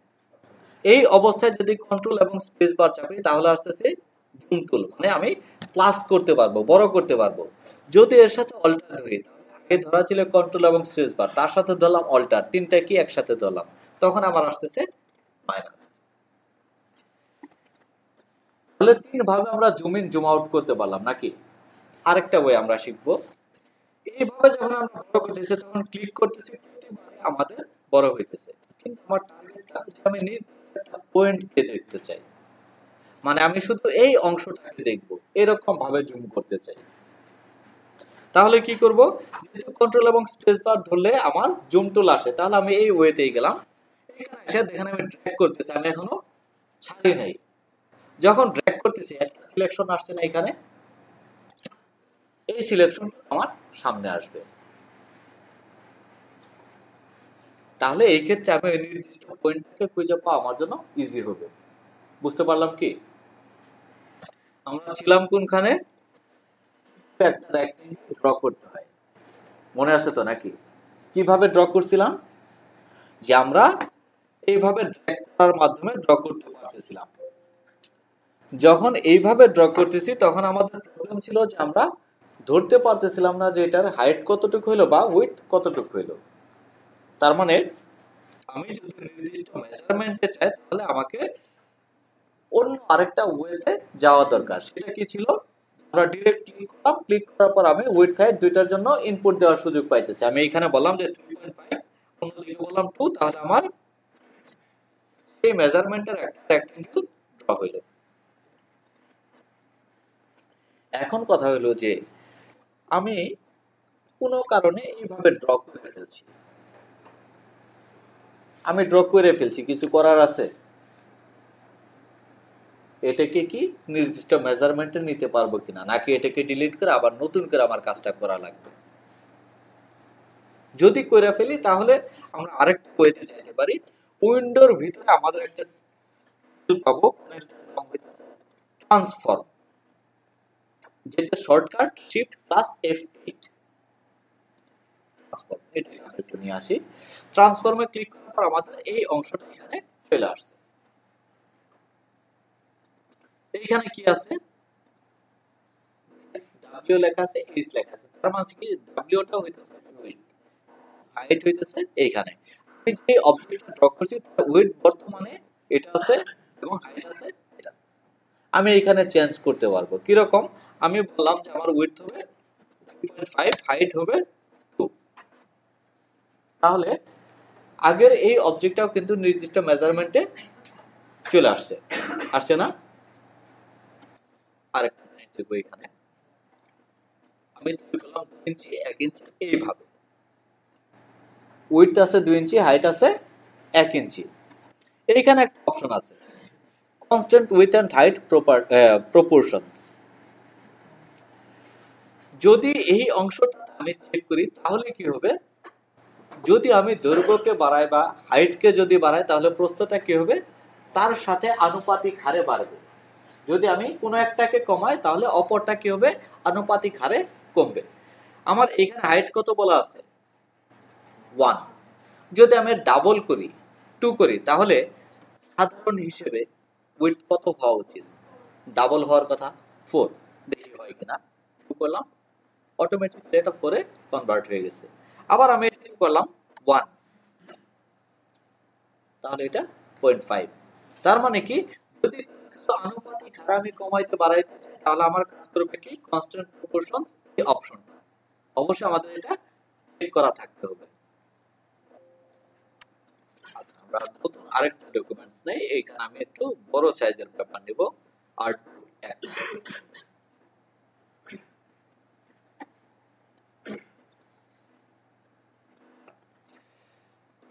এই অবস্থায় যদি কন্ট্রোল এবং স্পেস বার চাপি তাহলে আসতেছে জুম টুল, মানে আমি প্লাস করতে পারবো, বড় করতে পারবো। যদি এর সাথে অল্টার ধরি, আগে ধরা ছিল কন্ট্রোল এবং স্পেস বার, তার সাথে ধরলাম অল্টার, তিনটা কি একসাথে ধরলাম, তখন আমার আসতেছে মাইনাস। তাহলে তিন ভাবে আমরা জুম ইন জুম আউট করতে পারলাম নাকি? আরেকটা ওয়ে আমরা শিখবো, এইভাবে যখন আমরা বড় করতেছি তখন ক্লিক করতেছি, আমাদের বড় হইতেছে, কিন্তু আমার টার্গেটটা আমি নির্দিষ্ট পয়েন্টকে দেখতে চাই, মানে আমি শুধু এই অংশটাকে দেখবো, এরকম ভাবে জুম করতে চাই। তাহলে কি করব, যেহেতু কন্ট্রোল এবং স্পেস বার ধরলে আমার জুম টুল আসে, তাহলে আমি এই ওয়েতেই গেলাম। এখানে এসে দেখেন আমি ড্র্যাগ করতেছি, আমি এখনো ছাড়ি নাই। যখন ড্র্যাগ করতেছি একটা সিলেকশন আসছে না এখানে, এই সিলেকশন আমার সামনে আসবে। তাহলে এই ক্ষেত্রে আমি নির্দিষ্ট পয়েন্টটাকে খুঁজে পাওয়া আমার জন্য ইজি হবে। বুঝতে পারলাম কি? আমরা ছিলাম কোনখানে, একটা রেক্ট্যাঙ্গেল ড্র করতে হয়, মনে আছে তো নাকি? কিভাবে ড্র করছিলাম, যে আমরা এইভাবে ড্র্যাগ করার মাধ্যমে ড্র করতে পারতেছিলাম। যখন এইভাবে ড্র করতেছি তখন আমাদের প্রবলেম ছিল যে আমরা ধরতে পারতেছিলাম না যে এটার হাইট কতটুকু হইলো বা উইডথ কতটুকু হইলো। তার মানে আমি যদি নির্দিষ্ট মেজারমেন্টে চাই তাহলে আমাকে অন্য আরেকটা ওয়েতে যাওয়া দরকার। সেটা কি ছিল, আমরা ডিরেক্ট ক্লিক করলাম, ক্লিক করার পর আমি উইডথ হাইট দুইটার জন্য ইনপুট দেওয়ার সুযোগ পাইতেছি। আমি এখানে বললাম যে 3.5 অন্যদিকে বললাম 2, তাহলে আমার এই মেজারমেন্টের একটা রেক্টেঙ্গেল ড্র হইল। এখন কথা হলো যে আমি কোনো কারণে এইভাবে ড্র করে ফেলছি, আমি ড্র করে ফেলছি, কিছু করার আছে? এটাকে কি নির্দিষ্ট মেজারমেন্টে নিতে পারবো কিনা, নাকি এটাকে ডিলিট করে আবার নতুন করে আমার কাজটা করা লাগবে? যদি করে ফেলি তাহলে আমরা আরেকটা ওয়েতে যেতে পারি। উইন্ডোর ভিতরে আমাদের একটা টুল পাবো, ট্রান্সফর্ম, যেটা shortcut shift plus F8। Transform এটা এখানে একটু নিয়ে আসি। ট্রান্সফর্মে ক্লিক করার পর আমাদের এই অংশটা এখানে চলে আসছে। এইখানে কি আছে? W লেখা আছে, H লেখা আছে। তার মানে কি W টা হইতেছে উইডথ, হাইট হইতেছে এইখানে। আমি যে অবজেক্টটা ড্র করছি তার উইডথ বর্তমানে এটা আছে এবং হাইট আছে এটা। আমি এখানে চেঞ্জ করতে পারবো। কি রকম? আমি বললাম যে আমার উইডথ হবে 3.5, হাইট হবে 2। তাহলে আগের এই অবজেক্টটাও কিন্তু নির্দিষ্ট মেজারমেন্টে চলে আসছে, আসছে না? আরেকটা জিনিস দেখবো, এখানে আমি তৈরি করলাম 2 ইঞ্চি 1 ইঞ্চি এইভাবে, উইডথ আছে 2 ইঞ্চি, হাইট আছে 1 ইঞ্চি। এইখানে একটা অপশন আছে constant width and height proportions. যদি এই অংশটা আমি চেক করি তাহলে কি হবে? যদি আমি দৈর্ঘ্যকে বাড়াই বা হাইটকে যদি বাড়াই তাহলে প্রস্থটা কি হবে? তার সাথে আনুপাতিক হারে বাড়বে। যদি আমি কোনো একটাকে কমাই তাহলে অপরটা কি হবে? আনুপাতিক হারে কমবে। আমার এখানে হাইট কত বলা আছে? 1। যদি আমি ডাবল করি, 2 করি, তাহলে সাধারণ হিসেবে উইডথ কত হওয়া উচিত? ডাবল হওয়ার কথা 4। দেখি হয় কিনা। 2 করলাম, অটোমেটিক্যালি এটা 4 এ কনভার্ট হয়ে গেছে। আবার আমি এটা করলাম 1, তাহলে এটা 0.5। তার মানে কি, যদি কিছু আনুপাতিক হার আমি কমাইতে বাড়াইতে চাই তাহলে আমার কাজ করবে কি? কনস্ট্যান্ট প্রপোর্শনস এই অপশনটা অবশ্যই আমাদের এটা চেক করা থাকতে হবে। আচ্ছা, আমরা নতুন আরেকটা ডকুমেন্টস নেই। এইখানে আমি একটু বড় সাইজের পেপার নিব, R2 1।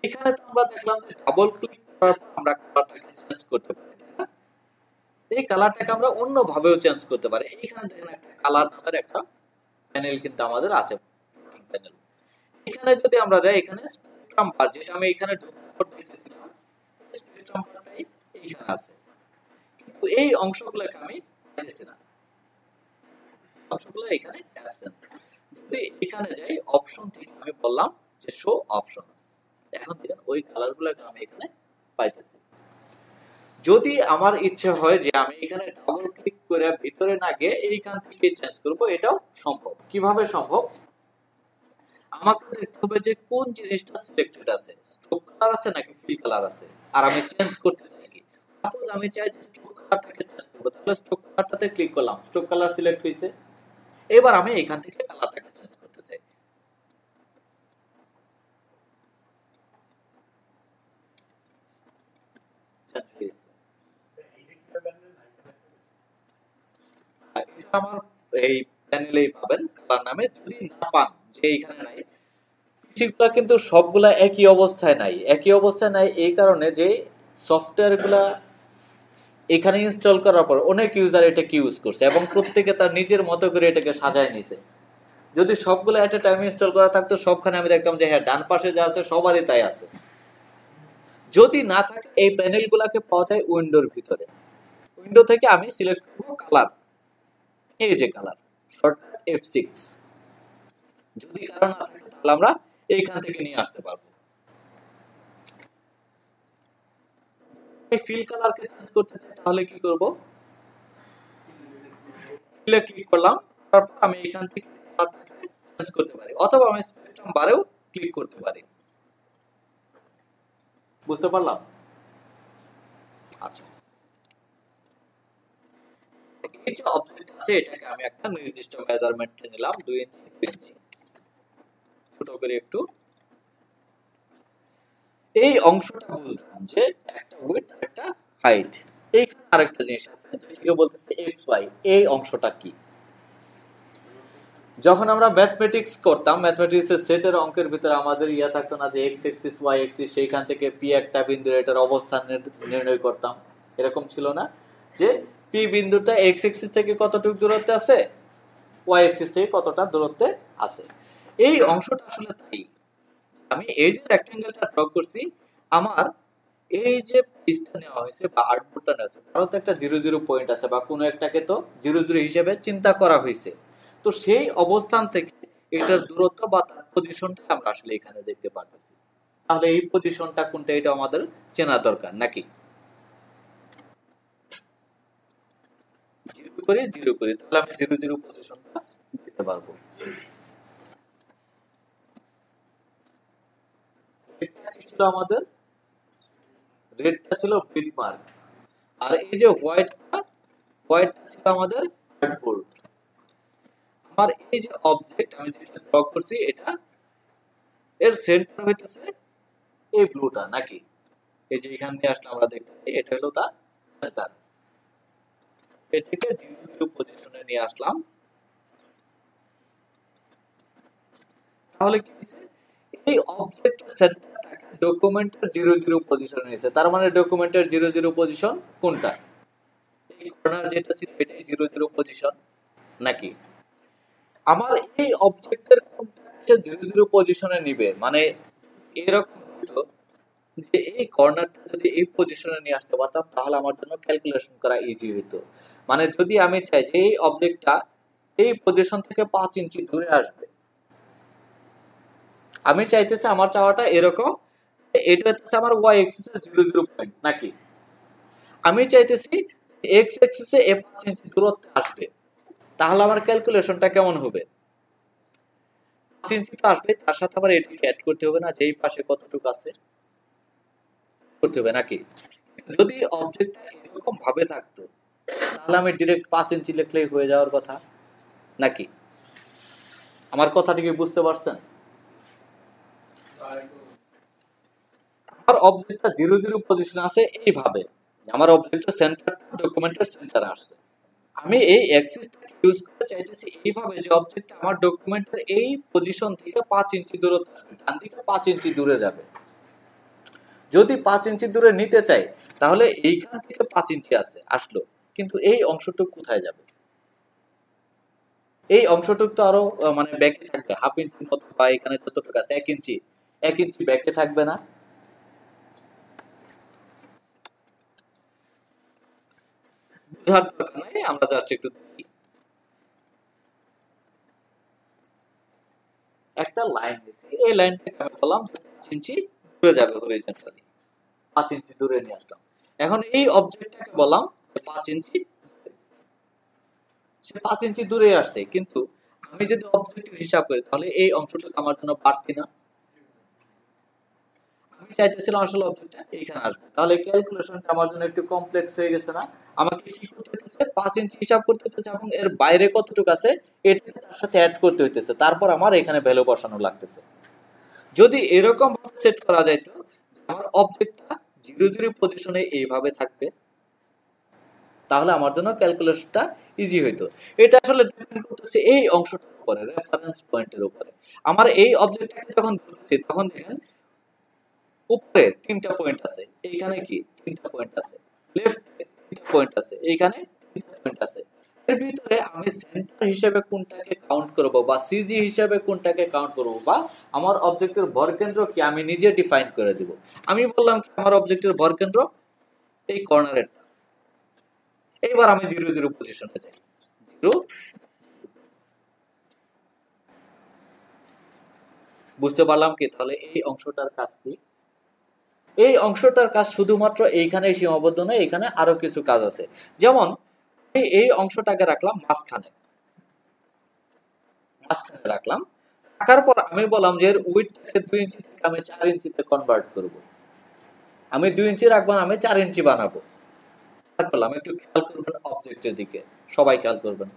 এখানে তো আমরা দেখলাম যে ডাবল ক্লিক করার পর আমরা কালারটাকে চেঞ্জ করতে পারি। এই কালারটাকে আমরা অন্য ভাবেও চেঞ্জ করতে পারি। এখানে দেখেন একটা কালার নামের একটা প্যানেল কিন্তু আমাদের আছে, প্যানেল। এখানে যদি আমরা যাই, এখানে স্পেকট্রাম বার, যেটা আমি এখানে ডকুমেন্ট দিতেছিলাম, স্পেকট্রাম বারটাই এইখানে আছে, কিন্তু এই অংশগুলোকে আমি পাইছি না, অংশগুলো এখানে অ্যাবসেন্স। যদি এখানে যাই অপশন থেকে আমি বললাম যে শো অপশনস, এখন দেখেন ওই কালারগুলোকে আমি এখানে পাইতেছি। যদি আমার ইচ্ছে হয় যে আমি এখানে ডাবল ক্লিক করে ভিতরে না গিয়ে এইখান থেকে চেঞ্জ করব, এটাও সম্ভব। কিভাবে সম্ভব? আমাকে দেখতে হবে যে কোন জিনিসটা সিলেক্টেড আছে, স্ট্রোক কালার আছে নাকি ফিল কালার আছে, আর আমি চেঞ্জ করতে চাই কি। সাপোজ আমি চাই যে স্ট্রোক কালারটাকে চেঞ্জ করব, তাহলে স্ট্রোক কালারটাতে ক্লিক করলাম, স্ট্রোক কালার সিলেক্ট হয়েছে। এবার আমি এখান থেকে কালারটাকে চেঞ্জ করতে চাই। এটা আমার এই প্যানেলেই পাবেন কালার নামে। যদি না পান, যে এখানে নাই, সেগুলা কিন্তু সবগুলা একই অবস্থায় নাই। একই অবস্থায় নাই এই কারণে যে সফটওয়্যার গুলা এখানে ইনস্টল করার পর অনেক ইউজার এটাকে ইউজ করছে এবং প্রত্যেকে তার নিজের মতো করে এটাকে সাজায় নিছে। যদি সবগুলো এট এ টাইম ইনস্টল করা থাকতো, সবখানে আমি দেখতাম যে হ্যাঁ, ডান পাশে যা আছে সবারই তাই আছে। যদি না থাকে, এই প্যানেল গুলাকে পাওয়া যায় উইন্ডোর ভিতরে। উইন্ডো থেকে আমি সিলেক্ট করবো কালার, এই যে কালার, শর্টকাট F6। যদি কালার না থাকে তাহলে আমরা এইখান থেকে নিয়ে আসতে পারবো। ফিল কালারকে চেঞ্জ করতে চাই তাহলে কি করব? ফিলে ক্লিক করলাম, তারপর আমি এখান থেকে কালারটাকে চেঞ্জ করতে পারি, অথবা আমি স্পেকট্রাম বারেও ক্লিক করতে পারি। বুঝতে পারলাম? আচ্ছা, এই যে অবজেক্ট আছে এটাকে আমি একটা নির্দিষ্ট মেজারমেন্টে নিলাম, 2 ইঞ্চি 2 ইঞ্চি, ছোট করে একটু। এই অংশটা বুঝলাম যে একটা উইডথ আর একটা হাইট। এইখানে আরেকটা জিনিস আছে যেটাকে বলতেছে এক্স ওয়াই। এই অংশটা কি? যখন আমরা ম্যাথমেটিক্স করতাম, ম্যাথমেটিক্স এর সেটের অঙ্কের ভিতরে আমাদের ইয়া থাকতো না যে এক্স এক্সিস ওয়াই এক্সিস, সেইখান থেকে পি একটা বিন্দুর এটার অবস্থান নির্ণয় করতাম। এরকম ছিল না যে পি বিন্দুটা এক্স এক্সিস থেকে কতটুকু দূরত্বে আছে, ওয়াই এক্সিস থেকে কতটা দূরত্বে আছে। এই অংশটা আসলে তাই। আমি এই যে রেক্টেঙ্গেলটা ড্র করছি, আমার এই যে পিসটা নেওয়া হয়েছে বা আর্টবোর্ডটা নেওয়া হয়েছে, তারও তো একটা 0 0 পয়েন্ট আছে বা কোনো একটাকে তো 0 0 হিসেবে চিন্তা করা হয়েছে। তো সেই অবস্থান থেকে এটার দূরত্ব বা তার পজিশনটা আমরা আসলে এখানে দেখতে পাচ্ছি। তাহলে এই পজিশনটা কোনটা এটা আমাদের চেনা দরকার নাকি? 0 করে 0 করে, তাহলে আমি 0 0 পজিশনটা দিতে পারবো। এটা কি ছিল আমাদের? রেডটা ছিল বিট মার্ক, আর এই যে হোয়াইটটা ছিল আমাদের আর্টবোর্ড। আমার এই যে অবজেক্ট আমি যেটা ড্র করছি, এটা এর সেন্টার হইতেছে এই ব্লুটা নাকি? এই যে এখান দিয়ে আসলে আমরা দেখতেছি এটা হলো তার সেন্টার। এটাকে 0 0 পজিশনে নিয়ে আসলাম। তাহলে কি হইছে? এই অবজেক্টের সেন্টারটাকে ডকুমেন্টের 0 0 পজিশনে নিয়েছে। তার মানে ডকুমেন্টের 0 0 পজিশন কোনটা? এই কর্নার যেটা ছিল এটাই 0 0 পজিশন নাকি? আমার এই অবজেক্টের কোনটাকে 0 0 পজিশনে নিবে, মানে এরকম হতো যে এই কর্নারটা যদি এই পজিশনে নিয়ে আসতে পারতাম তাহলে আমার জন্য ক্যালকুলেশন করা ইজি হতো। মানে যদি আমি চাই যে এই অবজেক্টটা এই পজিশন থেকে 5 ইঞ্চি দূরে আসবে, আমি চাইতেছি আমার চাওয়াটা এরকম, এটা হচ্ছে আমার ওয়াই এক্সিস এর 0 0 পয়েন্ট নাকি? আমি চাইতেছি এক্স এক্সিস এ 5 ইঞ্চি দূরত্বে আসবে, তাহলে আমার ক্যালকুলেশনটা কেমন হবে? 5 ইঞ্চি তো আসবে, তার সাথে আবার এটাকে অ্যাড করতে হবে না যে এই পাশে কতটুকু আছে, করতে হবে নাকি? যদি অবজেক্টটা এরকম ভাবে থাকতো তাহলে আমি ডিরেক্ট 5 ইঞ্চি লিখলেই হয়ে যাওয়ার কথা নাকি? আমার কথাটা কি বুঝতে পারছেন? আমার অবজেক্টটা 0 0 পজিশনে আছে এইভাবে, আমার অবজেক্টের সেন্টার ডকুমেন্টের সেন্টারে আসছে। আমি এই অ্যাক্সিসটাকে ইউজ করতে চাইতেছি এইভাবে যে অবজেক্টটা আমার ডকুমেন্টের এই পজিশন থেকে 5 ইঞ্চি দূরত্বে আসবে, ডান দিকে 5 ইঞ্চি দূরে যাবে। যদি 5 ইঞ্চি দূরে নিতে চাই তাহলে এইখান থেকে 5 ইঞ্চি আছে আসলো, কিন্তু এই অংশটুকু কোথায় যাবে? এই অংশটুকু তো আরো মানে ব্যাকে থাকবে, হাফ ইঞ্চির মতো, বা এখানে যতটুকু আছে 1 ইঞ্চি, 1 ইঞ্চি ব্যাকে থাকবে না? বুঝার দরকার নাই, আমরা জাস্ট একটু দেখি। একটা লাইন দিছি, এই লাইনটাকে আমি বললাম 5 ইঞ্চি দূরে যাবে হরিজন্টালি, 5 ইঞ্চি দূরে নিয়ে আসলাম। এখন এই অবজেক্টটাকে বললাম 5 ইঞ্চি, সে 5 ইঞ্চি দূরে আসছে, কিন্তু আমি যদি অবজেক্টিভ হিসাব করি তাহলে এই অংশটুকু আমার জন্য বাড়তি না? আমি চাইতেছিলাম আসলে অবজেক্টটা এইখানে আসবে, তাহলে ক্যালকুলেশনটা আমার জন্য একটু কমপ্লেক্স হয়ে গেছে না? আমাকে কি করতে হইতেছে? 5 ইঞ্চি হিসাব করতে হইতেছে এবং এর বাইরে কতটুকু আছে এটাকে তার সাথে অ্যাড করতে হইতেছে, তারপর আমার এখানে ভ্যালু বসানো লাগতেছে। যদি এরকম ভাবে সেট করা যাইতো আমার অবজেক্টটা 0 0 পজিশনে এইভাবে থাকবে, তাহলে আমার জন্য ক্যালকুলেশনটা ইজি হইতো। এটা আসলে ডিপেন্ড করতেছে এই অংশটার উপরে, রেফারেন্স পয়েন্টের উপরে। আমার এই অবজেক্টটাকে যখন ধরছি তখন দেখেন উপরে 3টা পয়েন্ট আছে, এইখানে কি 3টা পয়েন্ট আছে, লেফটে 3টা পয়েন্ট আছে, এইখানে 3টা পয়েন্ট আছে। এর ভিতরে আমি সেন্টার হিসেবে কোনটাকে কাউন্ট করব বা সিজি হিসেবে কোনটাকে কাউন্ট করব, বা আমার অবজেক্টের ভরকেন্দ্র কি আমি নিজে ডিফাইন করে দিব। আমি বললাম কি আমার অবজেক্টের ভরকেন্দ্র এই কর্নারের। এইবার আমি 0 0 পজিশনে যাই, 0। বুঝতে পারলাম কি তাহলে এই অংশটার কাজ কি? এই অংশটার কাজ শুধুমাত্র এইখানে সীমাবদ্ধ নয়, এখানে আরো কিছু কাজ আছে। যেমন আমি এই অংশটাকে রাখলাম মাঝখানে, রাখলাম, রাখার পর আমি বললাম যে এর উইডথটাকে 2 ইঞ্চি থেকে আমি 4 ইঞ্চিতে কনভার্ট করব। আমি 2 ইঞ্চি রাখবো না, আমি 4 ইঞ্চি বানাবো। করলাম, একটু খেয়াল করবেন অবজেক্টের দিকে, সবাই খেয়াল করবেন।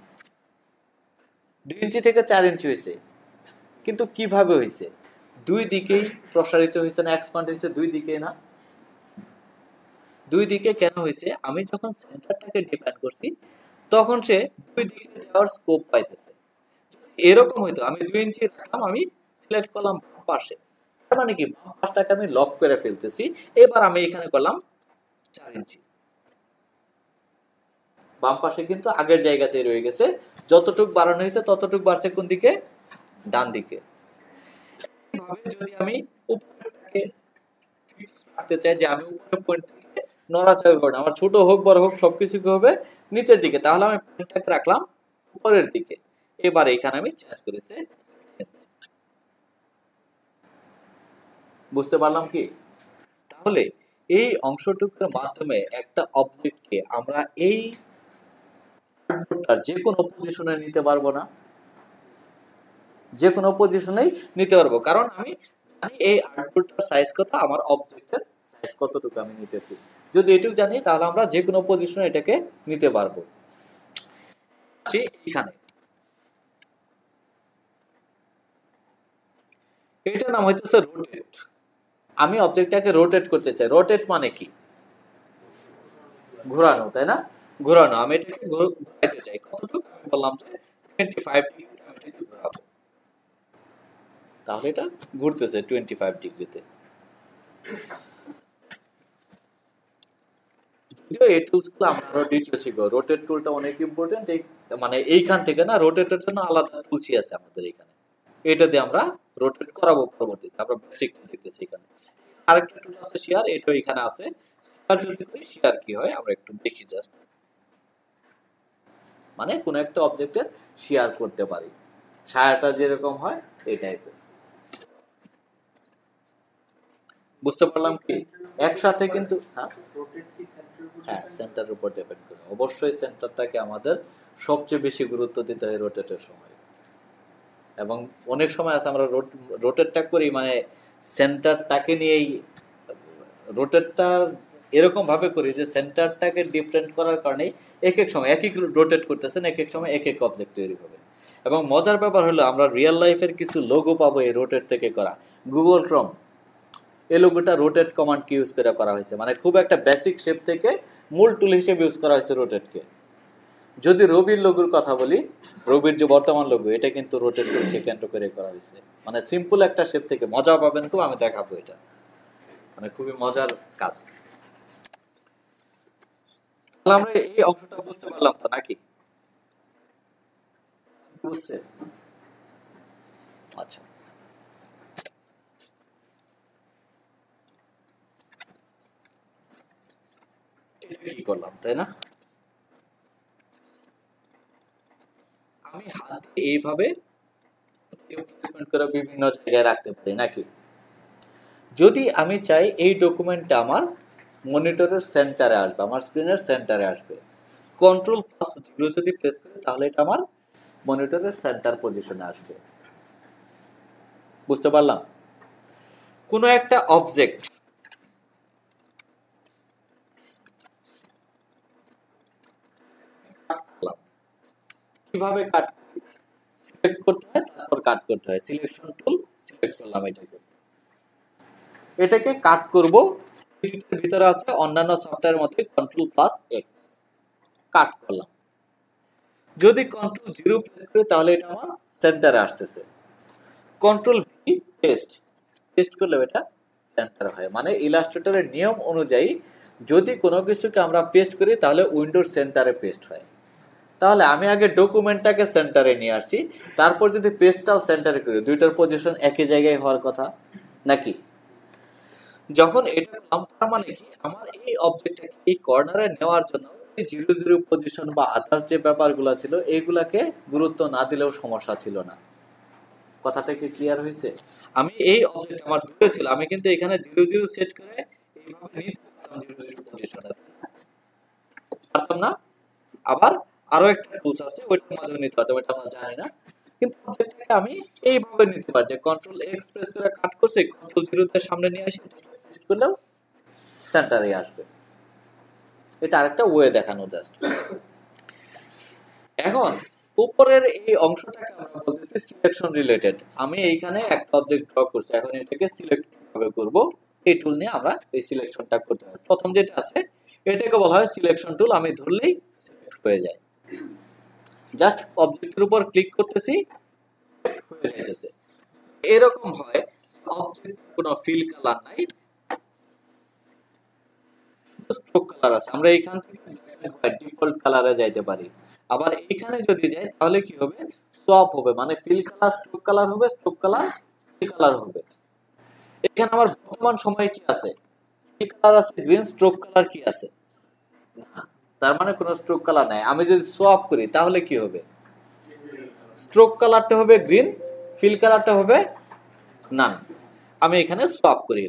2 ইঞ্চি থেকে 4 ইঞ্চি হয়েছে, কিন্তু কিভাবে হয়েছে? দুই দিকেই প্রসারিত হয়েছে না, এক্সপ্যান্ড হয়েছে দুই দিকে না? দুই দিকে কেন হয়েছে? আমি যখন সেন্টারটাকে ডিফাইন করছি তখন সে দুই দিকে যাওয়ার স্কোপ পাইতেছে। এরকম হইতো আমি 2 ইঞ্চি রাখলাম, আমি সিলেক্ট করলাম বাম পাশে, তার মানে কি বাম পাশটাকে আমি লক করে ফেলতেছি। এবার আমি এখানে করলাম 4 ইঞ্চি, বাম পাশে কিন্তু আগের জায়গাতেই রয়ে গেছে। যতটুক বাড়ানো হয়েছে ততটুক বাড়ছে কোন দিকে? ডান দিকে। এইভাবে যদি আমি উপরটাকে ফিক্স রাখতে চাই যে আমি উপরের পয়েন্ট থেকে নড়াচড়া করব না, আমার ছোট হোক বড় হোক সবকিছু কি হবে? নিচের দিকে। তাহলে আমি পয়েন্টটাকে রাখলাম উপরের দিকে। এবার এখানে আমি চেঞ্জ করেছি। বুঝতে পারলাম কি? তাহলে এই অংশটুকুর মাধ্যমে একটা অবজেক্টকে আমরা এই যে কোনো পজিশনে নিতে পারবো না? যে কোনো পজিশনেই নিতে পারবো, কারণ আমি জানি এই আউটপুটটার সাইজ কত, আমার অবজেক্টের সাইজ কতটুকু আমি নিতেছি। যদি এটুকু জানি তাহলে আমরা যে কোনো পজিশনে এটাকে নিতে পারবো। এখানে এটার নাম হইতেছে রোটেট। আমি অবজেক্টটাকে রোটেট করতে চাই। রোটেট মানে কি? ঘোরানো, তাই না? ঘোরানো। আমি এটাকে ঘোরাতে চাই কতটুকু? আমি বললাম যে 25 ডিগ্রি আমি এটাকে ঘোরাবো। তাহলে এটা ঘুরতেছে 25 ডিগ্রিতে। এই টুলসগুলো আমরা আরো ডিটেইলস শিখবো। রোটেট টুলটা অনেক ইম্পর্টেন্ট। মানে এইখান থেকে না, রোটেটের জন্য আলাদা টুলসই আছে আমাদের এখানে। এটা দিয়ে আমরা রোটেট করাবো পরবর্তীতে। আমরা বেসিকটা দেখতেছি এখানে। আরেকটা টুল আছে শেয়ার, এটাও এখানে আছে। আর যদি করি শেয়ার কি হয় আমরা একটু দেখি জাস্ট। মানে কোন একটা অবজেক্টের শেয়ার করতে পারি, ছায়াটা যেরকম হয় এই টাইপের। বুঝতে পারলাম কি? একসাথে কিন্তু হ্যাঁ সেন্টারের উপর ডিপেন্ড করে। অবশ্যই সেন্টারটাকে আমাদের সবচেয়ে বেশি গুরুত্ব দিতে হয় রোটেটের সময়। এবং অনেক সময় আছে আমরা রোটেটটা করি মানে সেন্টারটাকে নিয়েই রোটেটটা এরকম ভাবে করি যে সেন্টারটাকে ডিফারেন্ট করার কারণে এক এক সময় একই রোটেট করতেছেন, এক এক সময় এক এক অবজেক্ট তৈরি হবে। এবং মজার ব্যাপার হলো আমরা রিয়েল লাইফের কিছু লোগো পাবো এই রোটেট থেকে করা। গুগল ক্রোম এই লোগোটা রোটেট কমান্ড কি ইউজ করে করা হয়েছে, মানে খুব একটা বেসিক শেপ থেকে মূল টুল হিসেবে ইউজ করা হয়েছে রোটেটকে। যদি রবির লোগোর কথা বলি, রবির যে বর্তমান লোগো এটা কিন্তু রোটেট টুলকে কেন্দ্র করে করা হয়েছে। মানে সিম্পল একটা শেপ থেকে মজা পাবেন খুব, আমি দেখাবো এটা, মানে খুবই মজার কাজ। তাহলে আমরা এই অংশটা বুঝতে পারলাম তো নাকি? বুঝছে? আচ্ছা, কি করলাম তাই না? আমি হাতে এইভাবে প্লেসমেন্ট করে বিভিন্ন জায়গায় রাখতে পারি নাকি? যদি আমি চাই এই ডকুমেন্টটা আমার মনিটরের সেন্টারে আসবে, আমার স্ক্রিনের সেন্টারে আসবে, Ctrl+0 যদি প্রেস করি তাহলে এটা আমার মনিটরের সেন্টার পজিশনে আসবে। বুঝতে পারলাম? কোনো একটা অবজেক্ট কিভাবে কাট সিলেক্ট করতে হয়, তারপর কাট করতে হয়। সিলেকশন টুল সিলেক্ট করলাম, এটাকে কাট করব। এর ভিতরে আছে অন্যান্য সফটওয়্যারের মধ্যে Ctrl+X কাট করলাম। যদি Ctrl+0 প্রেস করি তাহলে এটা আমার সেন্টারে আসতেছে। Ctrl+V পেস্ট, পেস্ট করলে এটা সেন্টার হয়। মানে ইলাস্ট্রেটরের নিয়ম অনুযায়ী যদি কোনো কিছুকে আমরা পেস্ট করি তাহলে উইন্ডোর সেন্টারে পেস্ট হয়। তাহলে আমি আগে ডকুমেন্টটাকে সেন্টারে নিয়ে আসছি, তারপর যদি পেস্টটাও সেন্টারে করি, দুইটার পজিশন একই জায়গায় হওয়ার কথা নাকি? যখন এটা করলাম তার মানে কি আমার এই অবজেক্টটাকে এই কর্নারে নেওয়ার জন্য 0 পজিশন বা আদার্স যে ব্যাপারগুলো ছিল এইগুলাকে গুরুত্ব না দিলেও সমস্যা ছিল না। কথাটা কি ক্লিয়ার হয়েছে? আমি এই অবজেক্ট আমার দূরে ছিল, আমি কিন্তু এখানে 0 সেট করে এইভাবে নিতে পারতাম 0 পজিশনে, পারতাম না? আবার আরো একটা টুলস আছে ওইটার মাধ্যমে নিতে পারতাম, এটা আমরা জানি না। কিন্তু অবজেক্টটাকে আমি এইভাবে নিতে পারি যে Ctrl+X প্রেস করে কাট করছি, Ctrl+0 তে সামনে নিয়ে আসি, পেস্ট করলেও সেন্টারে আসবে। এটা আরেকটা ওয়ে দেখানো জাস্ট। এখন উপরের এই অংশটাকে আমরা বলতেছি সিলেকশন রিলেটেড। আমি এইখানে একটা অবজেক্ট ড্র করছি, এখন এটাকে সিলেক্ট কিভাবে করব এই টুল নিয়ে আমরা এই সিলেকশনটা করতে হবে। প্রথম যেটা আছে এটাকে বলা হয় সিলেকশন টুল, আমি ধরলেই সিলেক্ট হয়ে যায়। জাস্ট অবজেক্টের উপর ক্লিক করতেছি, হয়ে যাইতেছে। এরকম হয় অবজেক্ট কোনো ফিল কালার নাই, স্ট্রোক কালার আছে। আমরা এখান থেকে ডিফল্ট কালারে যাইতে পারি। আবার এখানে যদি যাই তাহলে কি হবে, সোয়াপ হবে, মানে ফিল কালার স্ট্রোক কালার হবে, স্ট্রোক কালার ফিল কালার হবে। এখানে আমার বর্তমান সময়ে কি আছে, ফিল কালার আছে, গ্রিন, স্ট্রোক কালার কি আছে না, তার মানে কোনো স্ট্রোক কালার নাই। আমি যদি সোয়াপ করি তাহলে কি হবে, স্ট্রোক কালারটা হবে গ্রিন, ফিল কালারটা হবে নান। আমি এখানে সোয়াপ করি,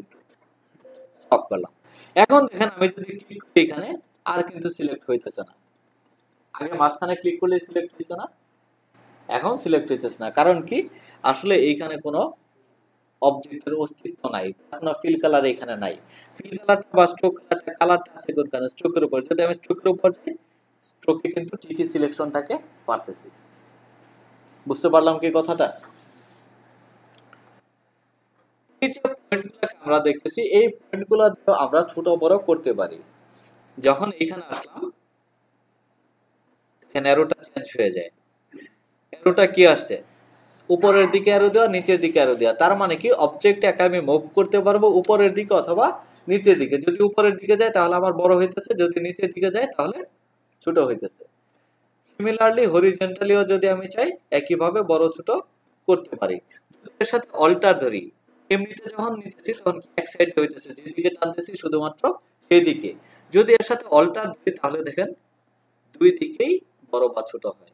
সোয়াপ করলাম। এখন দেখেন আমি যদি ক্লিক করি এখানে আর কিন্তু সিলেক্ট হইতেছে না। আগে মাঝখানে ক্লিক করলে সিলেক্ট হইতো না, এখন সিলেক্ট হইতেছে না। কারণ কি, আসলে এইখানে কোনো অবজেক্টের অস্তিত্ব নাই, কোনো ফিল কালার এখানে নাই। ফিল কালারটা বা স্ট্রোক কালারটা আছে কোনখানে, স্ট্রোকের উপর। যদি আমি স্ট্রোকের উপর যাই, স্ট্রোকে কিন্তু ঠিকই সিলেকশনটাকে পারতেছি। বুঝতে পারলাম কি কথাটা? এই যে পয়েন্টগুলোকে আমরা দেখতেছি, এই পয়েন্টগুলো আমরা ছোট বড় করতে পারি। যখন এখানে আসলাম, এখানে অ্যারোটা চেঞ্জ হয়ে যায়। অ্যারোটা কি আসছে, উপরের দিকে অ্যারো দেওয়া, নিচের দিকে অ্যারো দেওয়া। তার মানে কি, অবজেক্টটাকে আমি মুভ করতে পারবো উপরের দিকে অথবা নিচের দিকে। যদি উপরের দিকে যায় তাহলে আমার বড় হইতেছে, যদি নিচের দিকে যায় তাহলে ছোট হইতেছে। সিমিলারলি হরিজন্টালিও যদি আমি চাই একইভাবে বড় ছোট করতে পারি। এর সাথে অল্টার ধরি, এমনিতে যখন নিতেছি তখন এক সাইডে হইতেছে, যেদিকে টানতেছি শুধুমাত্র সেই দিকে। যদি এর সাথে অল্টার ধরি তাহলে দেখেন দুই দিকেই বড় বা ছোট হয়।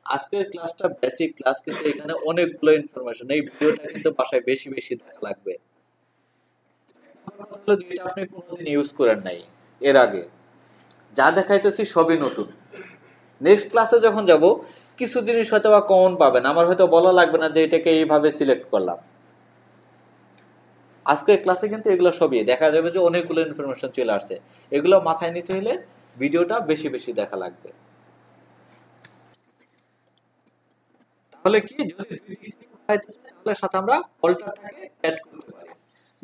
আজকের ক্লাসটা বেসিক ক্লাস, কিন্তু এখানে অনেকগুলো ইনফরমেশন। এই ভিডিওটা কিন্তু বাসায় বেশি বেশি দেখা লাগবে। যেটা আপনি কোনোদিন ইউজ করেন নাই এর আগে, যা দেখাইতেছি সবই নতুন। নেক্সট ক্লাসে যখন যাব কিছু জিনিস হয়তো বা কমন পাবেন, আমার হয়তো বলা লাগবে না যে এটাকে এইভাবে সিলেক্ট করলাম। আজকের ক্লাসে কিন্তু এগুলো সবই দেখা যাবে যে অনেকগুলো ইনফরমেশন চলে আসছে। এগুলো মাথায় নিতে হলে ভিডিওটা বেশি বেশি দেখা লাগবে। তাহলে কি, যদি দুই দিক থেকে উঠাইতে চাই তাহলে সাথে আমরা অল্টারটাকে অ্যাড করতে পারি।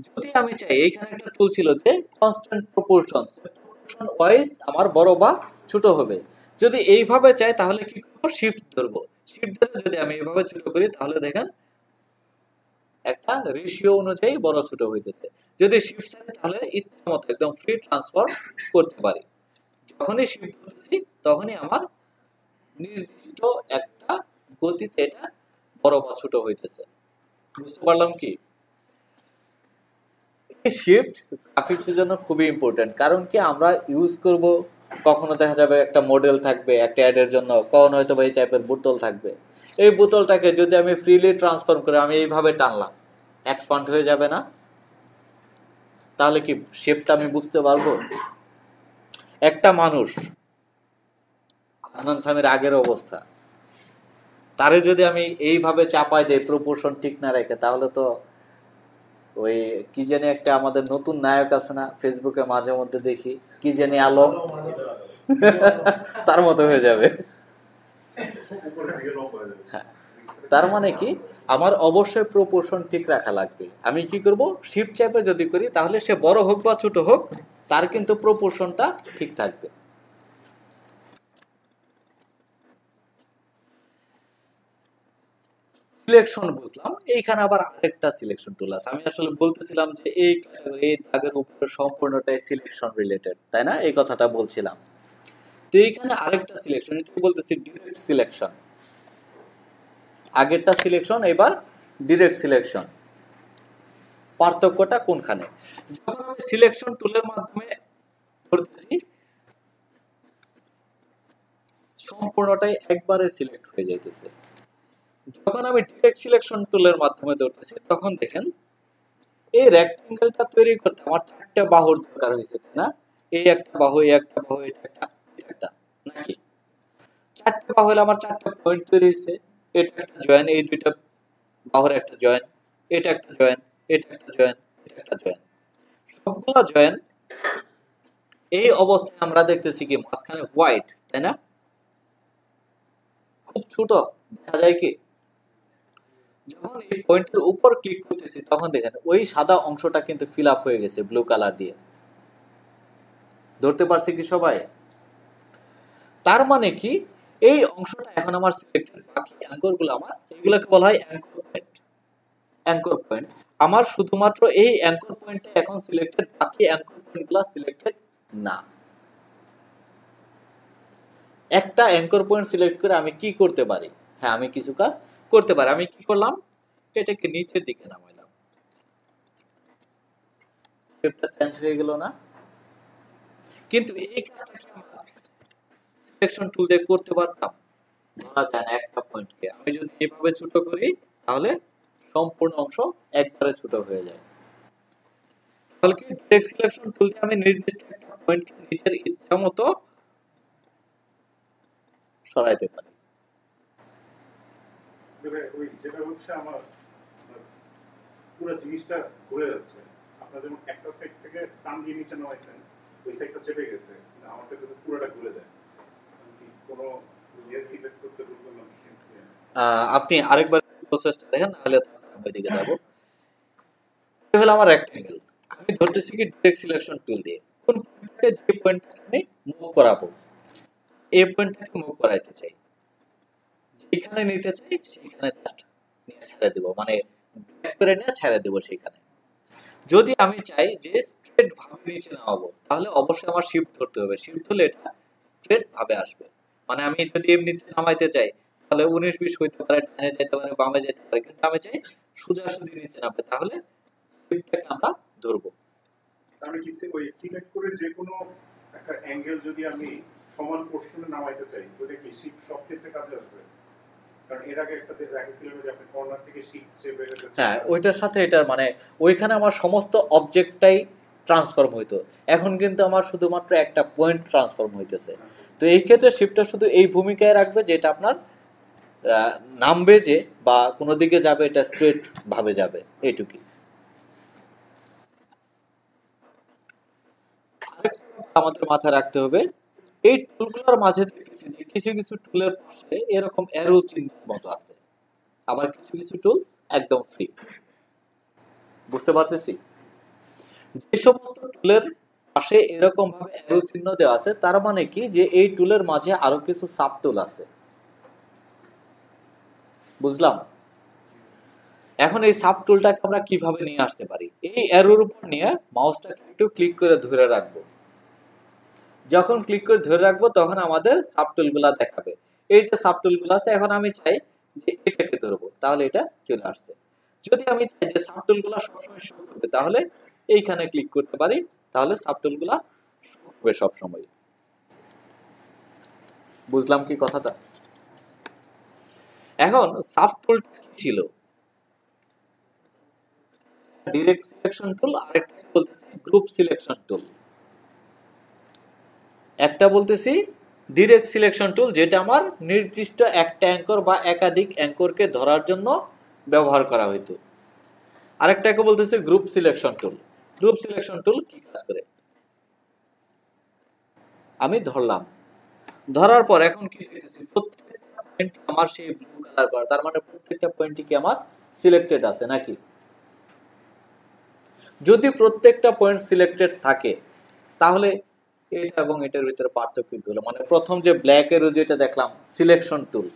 যদি আমি চাই, এইখানে একটা টুল ছিল যে কনস্ট্যান্ট প্রপোর্শন, প্রপোর্শন ওয়াইজ আমার বড় বা ছোট হবে। যদি এইভাবে চাই তাহলে কি করব, শিফট ধরবো। শিফট ধরে যদি আমি এইভাবে ছোট করি তাহলে দেখেন একটা রেশিও অনুযায়ী বড় ছোট হইতেছে। যদি শিফট চাই তাহলে ইচ্ছা মতো একদম ফ্রি ট্রান্সফার করতে পারি। যখনই শিফট করতেছি তখনই আমার নির্দিষ্ট একটা গতিতে এটা বড় বা ছোট হইতেছে। বুঝতে পারলাম কি? এই শিফট গ্রাফিক্সের জন্য খুবই ইম্পর্টেন্ট। কারণ কি, আমরা ইউজ করব, কখনো দেখা যাবে একটা মডেল থাকবে একটা অ্যাডের জন্য, কখনো হয়তো এই টাইপের বোতল থাকবে। এই বোতলটাকে যদি আমি ফ্রিলি ট্রান্সফর্ম করে আমি এইভাবে টানলাম, এক্সপান্ড হয়ে যাবে না? তাহলে কি শেপটা আমি বুঝতে পারবো? একটা মানুষ, আদনান সামির আগের অবস্থা, তারে যদি আমি এইভাবে চাপাই দেই প্রপোর্শন ঠিক না রেখে, তাহলে তো ওই কি জানি একটা আমাদের নতুন নায়ক আছে না, ফেসবুকে মাঝে মধ্যে দেখি, কি জানি আলো, তার মতো হয়ে যাবে। হ্যাঁ, তার মানে কি, আমার অবশ্যই প্রপোর্শন ঠিক রাখা লাগবে। আমি কি করব, শিফট চাপে যদি করি তাহলে সে বড় হোক বা ছোট হোক তার কিন্তু প্রপোর্শনটা ঠিক থাকবে। সিলেকশন বুঝলাম, এইখানে আবার আরেকটা সিলেকশন টুল আছে। আমি আসলে বলতেছিলাম যে এই ক্যাটাগরি, এই দাগের উপরে সম্পূর্ণটাই সিলেকশন রিলেটেড, তাই না? এই কথাটা বলছিলাম। তো এইখানে আরেকটা সিলেকশন, এটা বলতেছি ডিরেক্ট সিলেকশন। আগেরটা সিলেকশন, এবার ডিরেক্ট সিলেকশন। পার্থক্যটা কোনখানে? যখন আমি সিলেকশন টুলের মাধ্যমে ধরতেছি সম্পূর্ণটাই একবারে সিলেক্ট হয়ে যাইতেছে। যখন আমি ডিরেক্ট সিলেকশন টুলের মাধ্যমে ধরতেছি তখন দেখেন এই রেক্টেঙ্গেলটা তৈরি করতে আমার চারটা বাহুর দরকার হয়েছে, তাই না? এই একটা বাহু, এই একটা বাহু, এটা একটা, নাকি? চারটা বাহু হলে আমার চারটা পয়েন্ট তৈরি হয়েছে। এটা একটা জয়েন, এই দুইটা বাহুর একটা জয়েন, এটা একটা জয়েন, এটা একটা জয়েন, এটা একটা জয়েন, সবগুলো জয়েন। এই অবস্থায় আমরা দেখতেছি কি মাঝখানে হোয়াইট, তাই না? খুব ছোট দেখা যায় কি, যখন এই পয়েন্টের উপর ক্লিক করতেছি তখন দেখেন ওই সাদা অংশটা কিন্তু ফিল আপ হয়ে গেছে ব্লু কালার দিয়ে। ধরতে পারছি কি সবাই? তার মানে কি এই অংশটা এখন আমার সিলেক্টেড, বাকি অ্যাঙ্কর গুলো আমার, এগুলোকে বলা হয় অ্যাঙ্কর পয়েন্ট। অ্যাঙ্কর পয়েন্ট আমার শুধুমাত্র এই অ্যাঙ্কর পয়েন্টটা এখন সিলেক্টেড, বাকি অ্যাঙ্কর পয়েন্টগুলো সিলেক্টেড না। একটা অ্যাঙ্কর পয়েন্ট সিলেক্ট করে আমি কি করতে পারি? হ্যাঁ, আমি কিছু কাজ করতে পারি। আমি কি করলাম, এটাকে নিচের দিকে নামাইলাম, শেপটা চেঞ্জ হয়ে গেল না? কিন্তু এই কাজটা কি আমরা সিলেকশন টুল দিয়ে করতে পারতাম? ধরা যায় না একটা পয়েন্টকে আমি যদি এভাবে ছোট করি তাহলে সম্পূর্ণ অংশ একবারে ছোট হয়ে যায়। তাহলে কি টেক্সট সিলেকশন টুল দিয়ে আমি নির্দিষ্ট একটা পয়েন্টকে নিজের ইচ্ছা মতো সরাইতে পারি। ওই যেটা হচ্ছে আমার পুরো জিনিসটা ঘুরে যাচ্ছে। আপনার যেমন একটা সাইড থেকে টান দিয়ে নিচে নামাইছেন, ওই সাইডটা চেপে গেছে, আমার কাছে পুরোটা ঘুরে যায়। কোনো ইয়ে সিলেক্ট করতে বললাম, আপনি আরেকবার প্রসেসটা দেখেন, তাহলে ওইদিকে যাবো। এটা হলো আমার রেক্টেঙ্গেল, আমি ধরতেছি কি ডিরেক্ট সিলেকশন টুল দিয়ে কোন পয়েন্টে যে পয়েন্টটাকে আমি মুভ করাবো, এই পয়েন্টটাকে মুভ করাইতে চাই, যেখানে নিতে চাই সেখানে জাস্ট নিয়ে ছেড়ে দেব, মানে ড্র্যাগ করে নিয়ে ছেড়ে দেব সেখানে। যদি আমি চাই যে স্ট্রেট ভাবে নিচে নামাবো তাহলে অবশ্যই আমার শিফট ধরতে হবে, শিফট ধরলে এটা স্ট্রেট ভাবে আসবে। মানে আমি যদি এমনিতে নামাইতে চাই তাহলে 19-20 হইতে পারে, ডানে যেতে পারে, বামে যেতে পারে, কিন্তু আমি চাই সোজাসুজি নিচে নামবে, তাহলে শিফটটাকে আমরা ধরবো। আমি কি ওই সিলেক্ট করে যে কোনো একটা অ্যাঙ্গেল যদি আমি সমান পোর্শনে নামাইতে চাই, ওটা কি শিফট সব ক্ষেত্রে কাজে আসবে? কারণ এর আগে একটা দেখেছিলাম যে আপনি কর্নার থেকে শিফট চেপে রেখেছেন। হ্যাঁ, ওইটার সাথে এটার মানে ওইখানে আমার সমস্ত অবজেক্টটাই ট্রান্সফর্ম হইতো, এখন কিন্তু আমার শুধুমাত্র একটা পয়েন্ট ট্রান্সফর্ম হইতেছে। তো এই ক্ষেত্রে শিফটটা শুধু এই ভূমিকায় রাখবে যেটা আপনার নামবে যে বা কোনো দিকে যাবে এটা স্ট্রেট ভাবে যাবে, এইটুকুই। আমাদের মাথায় রাখতে হবে এই টুলগুলোর মাঝে দেখেছি যে কিছু কিছু টুলের পাশে এরকম অ্যারো চিহ্নের মতো আছে, আবার কিছু কিছু টুল একদম ফ্রি। বুঝতে পারতেছি? যে সমস্ত টুলের পাশে এরকম ভাবে অ্যারো চিহ্ন দেওয়া আছে তার মানে কি যে এই টুলের মাঝে আরো কিছু সাব টুল আছে। বুঝলাম? এখন এই সাব টুলটাকে আমরা কিভাবে নিয়ে আসতে পারি? এই অ্যারোর উপর নিয়ে মাউসটাকে একটু ক্লিক করে ধরে রাখবো, যখন ক্লিক করে ধরে রাখবো তখন আমাদের সাব টুলগুলা দেখাবে। এই যে সাব টুলগুলো আছে, এখন আমি চাই যে এটাকে ধরবো, তাহলে এটা চলে আসছে। যদি আমি চাই যে সাব টুলগুলা সবসময় শো করবে তাহলে এইখানে ক্লিক করতে পারি, তাহলে সাব টুলগুলা শো করবে সবসময়। বুঝলাম কি কথাটা? এখন সাব টুলটা কি ছিল? ডিরেক্ট সিলেকশন টুল, আরেকটা বলতেছি গ্রুপ সিলেকশন টুল। একটা বলতেছি ডিরেক্ট সিলেকশন টুল, যেটা আমার নির্দিষ্ট একটা অ্যাঙ্কর বা একাধিক অ্যাঙ্করকে ধরার জন্য ব্যবহার করা হইতো। আরেকটাকে বলতেছে group selection tool. Group selection tool কি কাজ করে? আমি ধরলাম, ধরার পর এখন কি হইতেছে, প্রত্যেকটা পয়েন্ট আমার সেই ব্লু কালার করা, তার মানে প্রত্যেকটা পয়েন্টই কি আমার সিলেক্টেড আছে নাকি? যদি প্রত্যেকটা পয়েন্ট সিলেক্টেড থাকে তাহলে এটা এবং এটার ভিতরে পার্থক্য কি হলো? মানে প্রথম যে ব্ল্যাক এরো যেটা দেখলাম সিলেকশন টুল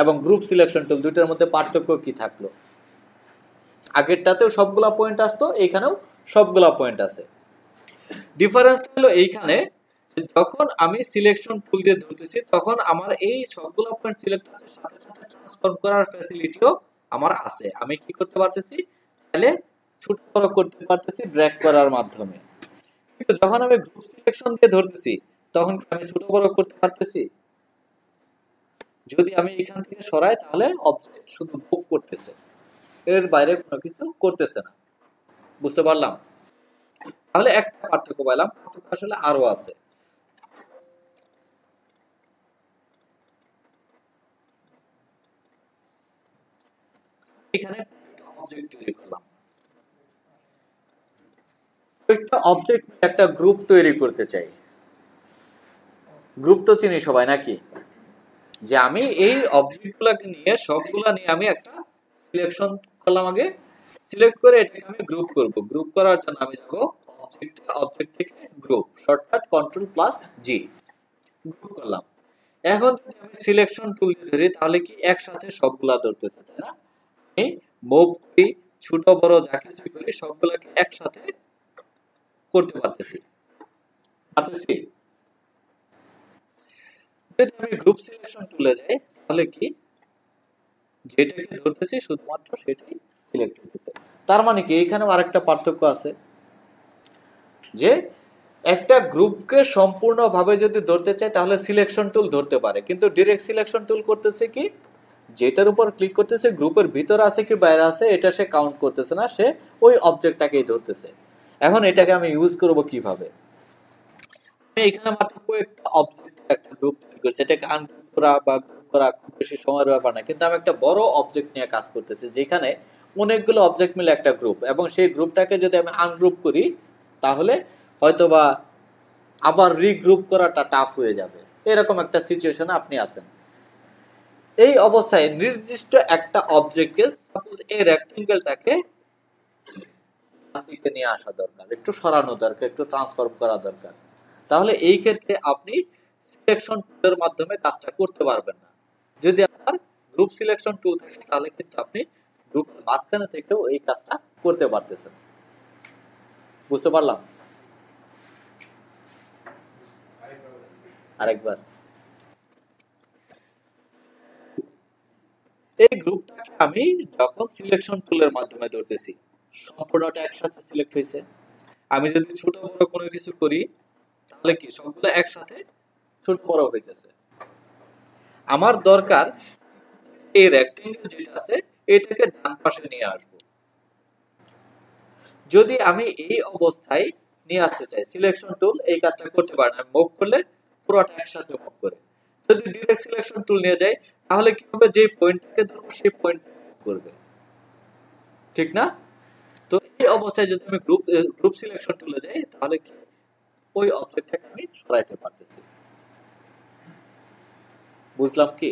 এবং গ্রুপ সিলেকশন টুল, দুইটার মধ্যে পার্থক্য কি থাকলো? আগেরটাতেও সবগুলা পয়েন্ট আসতো, এইখানেও সবগুলা পয়েন্ট আছে। ডিফারেন্স হলো এইখানে যখন আমি সিলেকশন টুল দিয়ে ধরতেছি তখন আমার এই সবগুলা পয়েন্ট সিলেক্ট আছে, সাথে সাথে ট্রান্সফর্ম করার ফ্যাসিলিটিও আমার আছে। আমি কি করতে পারতেছি, তাহলে ছোট বড় করতে পারতেছি ড্র্যাগ করার মাধ্যমে। কিন্তু যখন আমি গ্রুপ সিলেকশন দিয়ে ধরতেছি তখন আমি ছোট বড় করতে পারতেছি? যদি আমি এখান থেকে সরাই তাহলে অবজেক্ট শুধু মুভ করতেছে, এর বাইরে কোনো কিছু করতেছে না। বুঝতে পারলাম? তাহলে একটা পার্থক্য পাইলাম, পার্থক্য আসলে আরো আছে। এখানে অবজেক্ট তৈরি করলাম, একটা অবজেক্ট একটা গ্রুপ তৈরি করতে চাই। গ্রুপ তো চিনি সবাই নাকি? যে আমি এই অবজেক্টগুলোকে নিয়ে সবগুলা নিয়ে আমি একটা সিলেকশন করলাম, আগে সিলেক্ট করে এটাকে আমি গ্রুপ করব। গ্রুপ করার জন্য আমি যাব অবজেক্ট থেকে গ্রুপ, শর্টকাট কন্ট্রোল প্লাস জি, গ্রুপ করলাম। এখন যদি আমি সিলেকশন টুল দিয়ে ধরি তাহলে কি একসাথে সবগুলা ধরতেছে, তাই না? আমি মুভ করি, ছোট বড় যা কিছু করি সবগুলাকে একসাথে করতে পারতেছি। যদি আমি গ্রুপ সিলেকশন টুলে যাই তাহলে কি যেটাকে ধরতেছি শুধুমাত্র সেটাই সিলেক্ট হতেছে। তার মানে কি এখানেও আরেকটা পার্থক্য আছে, যে একটা গ্রুপকে সম্পূর্ণভাবে যদি ধরতে চাই তাহলে সিলেকশন টুল ধরতে পারে, কিন্তু ডিরেক্ট সিলেকশন টুল করতেছে কি, যেটার উপর ক্লিক করতেছে গ্রুপের ভিতরে আছে কি বাইরে আছে এটা সে কাউন্ট করতেছে না, সে ওই অবজেক্টটাকেই ধরতেছে। এখন এটাকে আমি ইউজ করব কিভাবে? আমি এখানে মাত্র কয়েকটা অবজেক্ট একটা গ্রুপ তৈরি করছি, এটাকে আনগ্রুপ করা বা গ্রুপ করা খুব বেশি সময়ের ব্যাপার না, কিন্তু আমি একটা বড় অবজেক্ট নিয়ে কাজ করতেছি যেখানে অনেকগুলো অবজেক্ট মিলে একটা গ্রুপ, এবং সেই গ্রুপটাকে যদি আমি আনগ্রুপ করি তাহলে হয়তোবা আবার রিগ্রুপ করাটা টাফ হয়ে যাবে, এরকম একটা সিচুয়েশনে আপনি আছেন। এই অবস্থায় নির্দিষ্ট একটা অবজেক্টকে, সাপোজ এই রেক্টেঙ্গেলটাকে দিকে নিয়ে আসা দরকার, একটু সরানো দরকার, একটু ট্রান্সফর্ম করা দরকার, তাহলে এই ক্ষেত্রে আপনি সিলেকশন টুলের মাধ্যমে কাজটা করতে পারবেন না। যদি আপনার গ্রুপ সিলেকশন টুল থাকে তাহলে কিন্তু আপনি গ্রুপের মাঝখানে থেকেও এই কাজটা করতে পারতেছেন। বুঝতে পারলাম? আরেকবার, এই গ্রুপটাকে আমি যখন সিলেকশন টুলের মাধ্যমে ধরতেছি সম্পূর্ণটা একসাথে সিলেক্ট হয়েছে। আমি যদি ছোট বড় কোনো কিছু করি তাহলে কি সবগুলো একসাথে ছোট বড় হইতেছে। আমার দরকার এই রেক্টেঙ্গেল যেটা আছে এটাকে ডান পাশে নিয়ে আসব। যদি আমি এই অবস্থায় নিয়ে আসতে চাই, সিলেকশন টুল এই কাজটা করতে পারে না, মুভ করলে পুরোটা একসাথে মুভ করে। যদি ডিরেক্ট সিলেকশন টুল নিয়ে যাই তাহলে কি হবে, যে পয়েন্টটাকে ধরবো সেই পয়েন্ট করবে, ঠিক না? তো এই অবস্থায় যদি আমি গ্রুপ সিলেকশন টুলে যাই তাহলে কি ওই অবজেক্টটাকে আমি সরাইতে পারতেছি। বুঝলাম কি?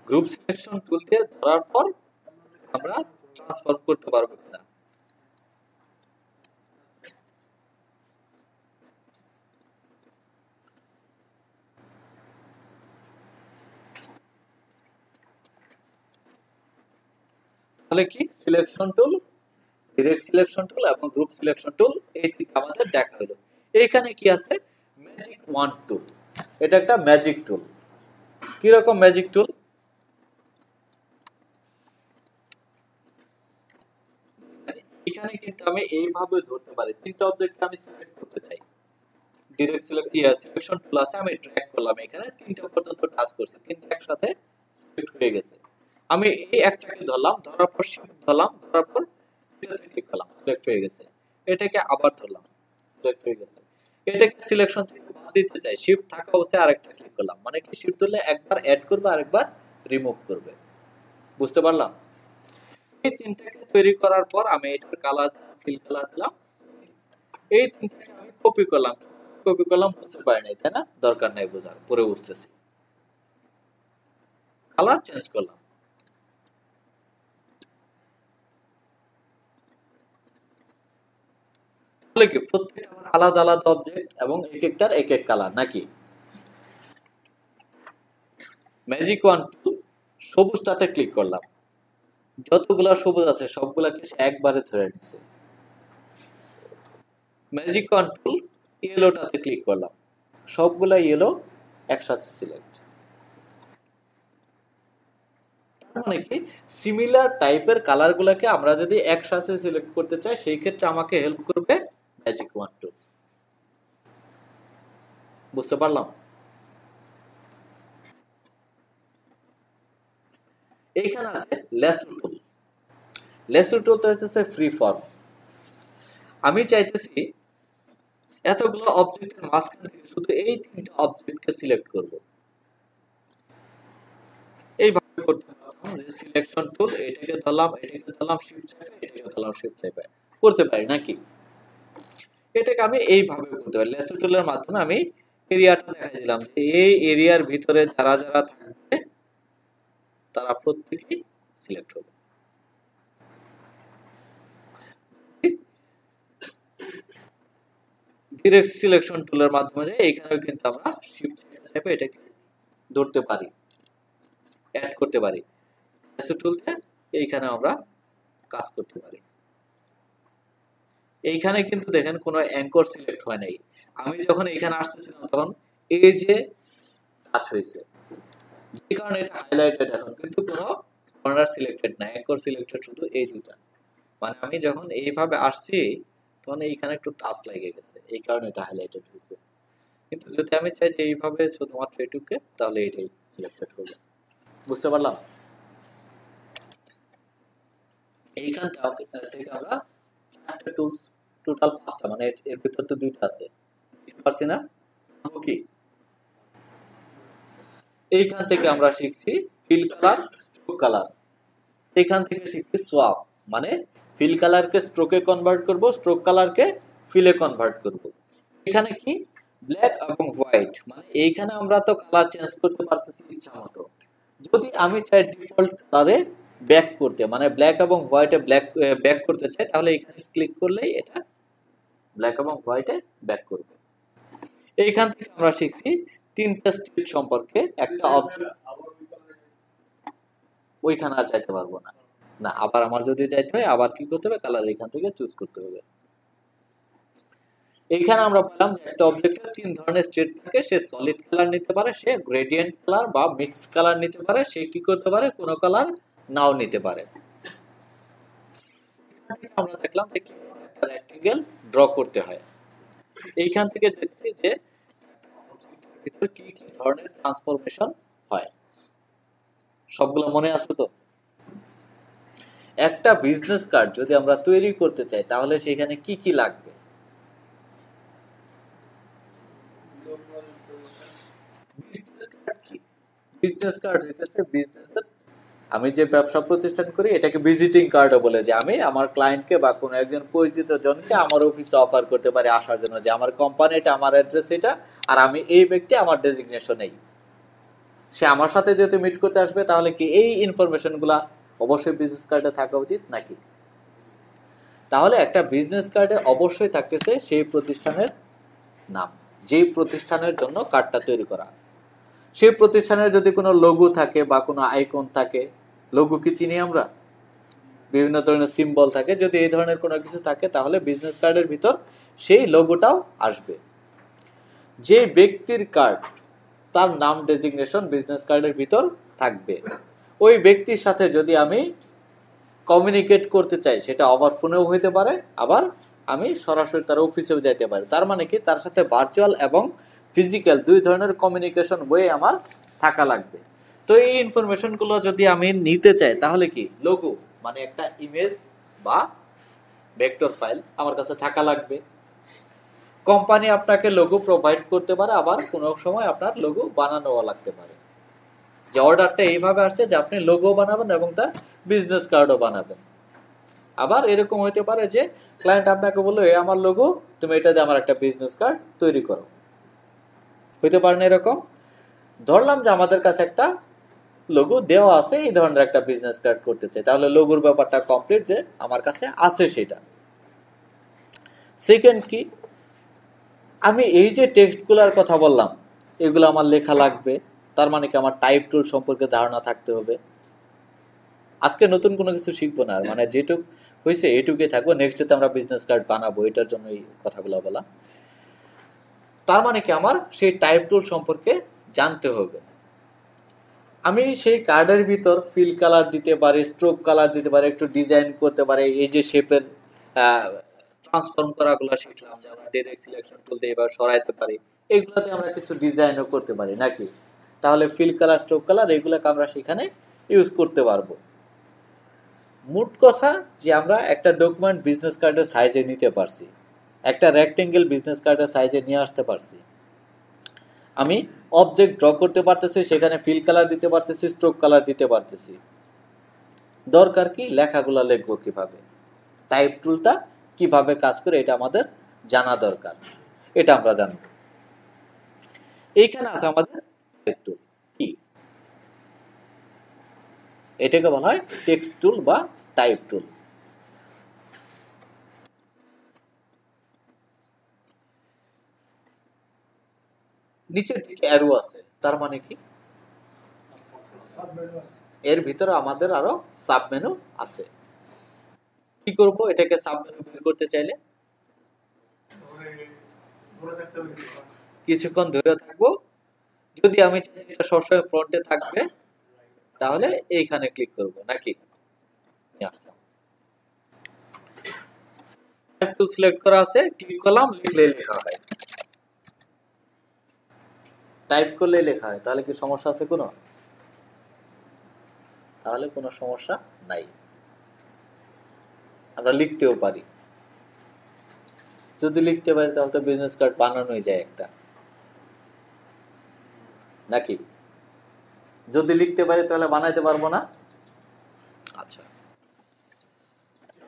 গ্রুপ সিলেকশন টুল দিয়ে ধরার পর আমরা ট্রান্সফর্ম করতে পারবো কিনা। তাহলে কি selection tool, direct selection tool এবং গ্রুপ সিলেকশন টুল এই তিনটা আমাদের দেখা হলো। এইখানে কি আছে, ম্যাজিক ওয়ান টুল, এটা একটা ম্যাজিক টুল। কি রকম ম্যাজিক টুল? এখানে কিন্তু আমি এইভাবে ধরতে পারি, তিনটা অবজেক্টকে আমি সিলেক্ট করতে চাই, ডিরেক্ট সিলেকশন টুল আছে, আমি ড্র্যাগ করলাম, এখানে তিনটা পর্যন্ত টাচ করছি, তিনটা একসাথে সিলেক্ট হয়ে গেছে। আমি এই একটাকে ধরলাম, ধরার পর শিফট ধরলাম, ধরার পর এটাতে ক্লিক করলাম, সিলেক্ট হয়ে গেছে। এটাকে আবার ধরলাম, সিলেক্ট হয়ে গেছে। এটাকে সিলেকশন থেকে বাদ দিতে চাই, শিফট থাকা অবস্থায় আরেকটা ক্লিক করলাম, মানে কি শিফট ধরলে একবার অ্যাড করবে আরেকবার রিমুভ করবে। বুঝতে পারলাম? এই তিনটাকে তৈরি করার পর আমি এটার কালার ফিল কালার দিলাম, এই তিনটাকে আমি কপি করলাম, বুঝতে পারি নাই, তাই না? দরকার নাই বোঝার, পরে বুঝতেছি। কালার চেঞ্জ করলাম, তাহলে কি প্রত্যেকটা আলাদা আলাদা অবজেক্ট এবং এক একটার এক এক কালার নাকি? ম্যাজিক ওয়ান টুল সবুজটাতে ক্লিক করলাম, যতগুলা সবুজ আছে সবগুলাকে একবারে ধরে নিছে। ম্যাজিক ওয়ান টুল ইয়েলোটাতে ক্লিক করলাম, সবগুলা ইয়েলো একসাথে সিলেক্ট। মানে কি সিমিলার টাইপের কালার গুলাকে আমরা যদি একসাথে সিলেক্ট করতে চাই সেই ক্ষেত্রে আমাকে হেল্প করবে ম্যাজিক ওয়ান টুল। বুঝতে পারলাম? এইখানে আছে লেসো টুল। লেসো টুলটা হচ্ছে ফ্রি ফর্ম। আমি চাইতেছি এতগুলো অবজেক্টের মাঝখান থেকে শুধু এই তিনটা অবজেক্টকে সিলেক্ট করব। এইভাবে করতে পারলাম যে সিলেকশন টুল, এটাকে ধরলাম, এটাকে ধরলাম শিফট চাপে, এটাকে ধরলাম শিফট চাপে, করতে পারি নাকি? এটাকে আমি এইভাবে করতে পারি, লেসো টুলের মাধ্যমে আমি এরিয়াটা দেখাই দিলাম যে এই এরিয়ার ভিতরে যারা যারা থাকবে তারা প্রত্যেকেই সিলেক্ট হবে। ডিরেক্ট সিলেকশন টুলের মাধ্যমে যে এইখানেও কিন্তু আমরা শিফট চেপে এটাকে ধরতে পারি, অ্যাড করতে পারি। লেসো টুলতে এইখানে আমরা কাজ করতে পারি। এইখানে কিন্তু দেখেন কোনো অ্যাঙ্কর সিলেক্ট হয় নাই। আমি যখন এখানে আসতেছিলাম তখন এই যে টাচ হয়েছে, যে কারণে এটা হাইলাইটেড এখন, কিন্তু কোনো কর্নার সিলেক্টেড না, অ্যাঙ্কর সিলেক্টেড শুধু এই দুটা। মানে আমি যখন এইভাবে আসছি তখন এইখানে একটু টাচ লেগে গেছে, এই কারণে এটা হাইলাইটেড হয়েছে। কিন্তু যদি আমি চাই যে এইভাবে শুধুমাত্র এটুকে, তাহলে এটাই সিলেক্টেড হবে। বুঝতে পারলাম? এইখানটা থেকে আমরা চারটা টুলস, টোটাল 5টা, মানে এর ভিতর তো 2টা আছে, বুঝতে পারছি না কি? এইখান থেকে আমরা শিখছি ফিল কালার, স্ট্রোক কালার। এইখান থেকে শিখছি সোয়াপ, মানে ফিল কালারকে স্ট্রোকে কনভার্ট করব, স্ট্রোক কালারকে ফিলে কনভার্ট করব। এখানে কি ব্ল্যাক এবং হোয়াইট, মানে এইখানে আমরা তো কালার চেঞ্জ করতে পারতেছি ইচ্ছা মতো। যদি আমি চাই ডিফল্ট কালারে ব্যাক করতে, মানে ব্ল্যাক এবং হোয়াইটে ব্যাক করতে চাই, তাহলে এখানে ক্লিক করলেই এটা ব্ল্যাক এবং হোয়াইটে ব্যাক করবে। এইখান থেকে আমরা শিখছি 3টা স্টেট সম্পর্কে। একটা অবজেক্ট, ওইখানে আর যাইতে পারবো না। না, আবার আমার যদি যাইতে হয় আবার কি করতে হবে, কালার এখান থেকে চুজ করতে হবে। এইখানে আমরা পেলাম যে একটা অবজেক্টের 3 ধরনের স্টেট থাকে। সে সলিড কালার নিতে পারে, সে গ্রেডিয়েন্ট কালার বা মিক্স কালার নিতে পারে, সে কি করতে পারে কোনো কালার নাও নিতে পারে। আমরা দেখলাম যে কিভাবে একটা রেক্টেঙ্গেল ড্র করতে হয়। এইখান থেকে দেখছি যে ভিতর কি কি ধরনের ট্রান্সফরমেশন হয়, সবগুলো মনে আছে তো? একটা বিজনেস কার্ড যদি আমরা তৈরি করতে চাই তাহলে সেখানে কি কি লাগবে? বিজনেস কার্ড হইতেছে বিজনেসের, আমি যে ব্যবসা প্রতিষ্ঠান করি এটাকে ভিজিটিং কার্ডও বলে, যে আমি আমার ক্লায়েন্টকে বা কোনো একজন পরিচিত জনকে আমার অফিসে অফার করতে পারি আসার জন্য, যে আমার কোম্পানি এটা, আমার অ্যাড্রেস এটা, আর আমি এই ব্যক্তি, আমার ডেজিগনেশন এই। সে আমার সাথে যেহেতু মিট করতে আসবে তাহলে কি এই ইনফরমেশন গুলা অবশ্যই বিজনেস কার্ডে থাকা উচিত নাকি? তাহলে একটা বিজনেস কার্ডে অবশ্যই থাকতেছে সেই প্রতিষ্ঠানের নাম, যেই প্রতিষ্ঠানের জন্য কার্ডটা তৈরি করা। সেই প্রতিষ্ঠানের যদি কোনো লোগো থাকে বা কোনো আইকন থাকে, লোগো কি চিনি আমরা, বিভিন্ন ধরনের সিম্বল থাকে, যদি এই ধরনের কোনো কিছু থাকে তাহলে বিজনেস কার্ডের ভিতর সেই লোগোটাও আসবে। যে ব্যক্তির কার্ড, তার নাম ডেজিগনেশন বিজনেস কার্ডের ভিতর থাকবে। ওই ব্যক্তির সাথে যদি আমি কমিউনিকেট করতে চাই, সেটা আবার ফোনেও হইতে পারে, আবার আমি সরাসরি তার অফিসেও যাইতে পারি। তার মানে কি তার সাথে ভার্চুয়াল এবং ফিজিক্যাল 2 ধরনের কমিউনিকেশন ওয়ে আমার থাকা লাগবে। তো এই ইনফরমেশন গুলো যদি আমি নিতে চাই তাহলে কি লোগো, মানে একটা ইমেজ বা ভেক্টর ফাইল আমার কাছে থাকা লাগবে। কোম্পানি আপনাকে লোগো প্রোভাইড করতে পারে, আবার কোনো সময় আপনার লোগো বানানোও লাগতে পারে। যে অর্ডারটা এইভাবে আসছে যে আপনি লোগো বানাবেন এবং তার বিজনেস কার্ডও বানাবেন। আবার এরকম হইতে পারে যে ক্লায়েন্ট আপনাকে বললো এই আমার লোগো, তুমি এটা দিয়ে আমার একটা বিজনেস কার্ড তৈরি করো। হইতে পারে না এরকম? ধরলাম যে আমাদের কাছে একটা লোগো দেওয়া আছে, এই ধরনের একটা বিজনেস কার্ড করতে চাই, তাহলে লোগোর ব্যাপারটা কমপ্লিট, যে আমার কাছে আছে সেটা। সেকেন্ড কি, আমি এই যে টেক্সটগুলোর কথা বললাম এগুলো আমার লেখা লাগবে। তার মানে কি আমার টাইপ টুল সম্পর্কে ধারণা থাকতে হবে। আজকে নতুন কোনো কিছু শিখবো না, মানে যেটুক হয়েছে এটুকুই থাকবো। নেক্সট ডেতে আমরা বিজনেস কার্ড বানাবো, এটার জন্য এই কথাগুলো বলা। তার মানে কি আমার সেই টাইপ টুল সম্পর্কে জানতে হবে। আমি সেই কার্ডের ভিতর ফিল কালার দিতে পারি, স্ট্রোক কালার দিতে পারি, একটু ডিজাইন করতে পারি। এই যে শেপের ট্রান্সফর্ম করাগুলো শিখলাম, যে আমরা ডাইরেক্ট সিলেকশন টুল দিয়ে এবার সরাইতে পারি, এইগুলোতে আমরা কিছু ডিজাইনও করতে পারি নাকি? তাহলে ফিল কালার, স্ট্রোক কালার এগুলোকে আমরা সেখানে ইউজ করতে পারবো। মোট কথা যে আমরা একটা ডকুমেন্ট বিজনেস কার্ডের সাইজে নিতে পারছি, একটা রেক্টেঙ্গেল বিজনেস কার্ডের সাইজে নিয়ে আসতে পারছি। আমি অবজেক্ট ড্র করতে পারতেছি, সেখানে ফিল কালার দিতে পারতেছি, স্ট্রোক কালার দিতে পারতেছি। দরকার কি লেখাগুলো লিখবো কিভাবে, টাইপ টুলটা কিভাবে কাজ করে এটা আমাদের জানা দরকার, এটা আমরা জানবো। এইখানে আছে আমাদের টাইপ টুল। কি এটাকে বলা হয় টেক্সট টুল বা টাইপ টুল। নিচের দিকে অ্যারো আছে, তার মানে কি এর ভিতরে আমাদের আরো সাব মেনু আছে। কি করব এটাকে সাব মেনু বের করতে চাইলে কিছুক্ষণ ধরে থাকবো। যদি আমি চাই এটা সবসময় ফ্রন্টে থাকবে তাহলে এইখানে ক্লিক করব নাকি একটু সিলেক্ট করা আছে, ক্লিক করলাম, লিখলে লেখা হয়, টাইপ করলে লেখা হয়। তাহলে কি সমস্যা আছে কোনো? তাহলে কোনো সমস্যা নাই, আমরা লিখতেও পারি। যদি লিখতে পারি তাহলে তো বিজনেস কার্ড বানানোই যায় একটা, নাকি? যদি লিখতে পারি তাহলে বানাইতে পারবো না? আচ্ছা,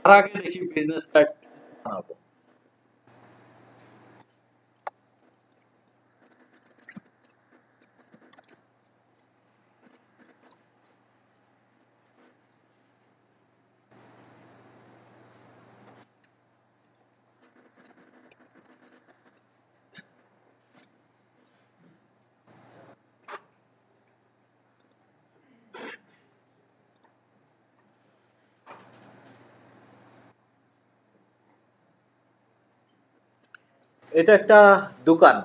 তার আগে দেখি বিজনেস কার্ড বানাবো। এটা একটা দোকান,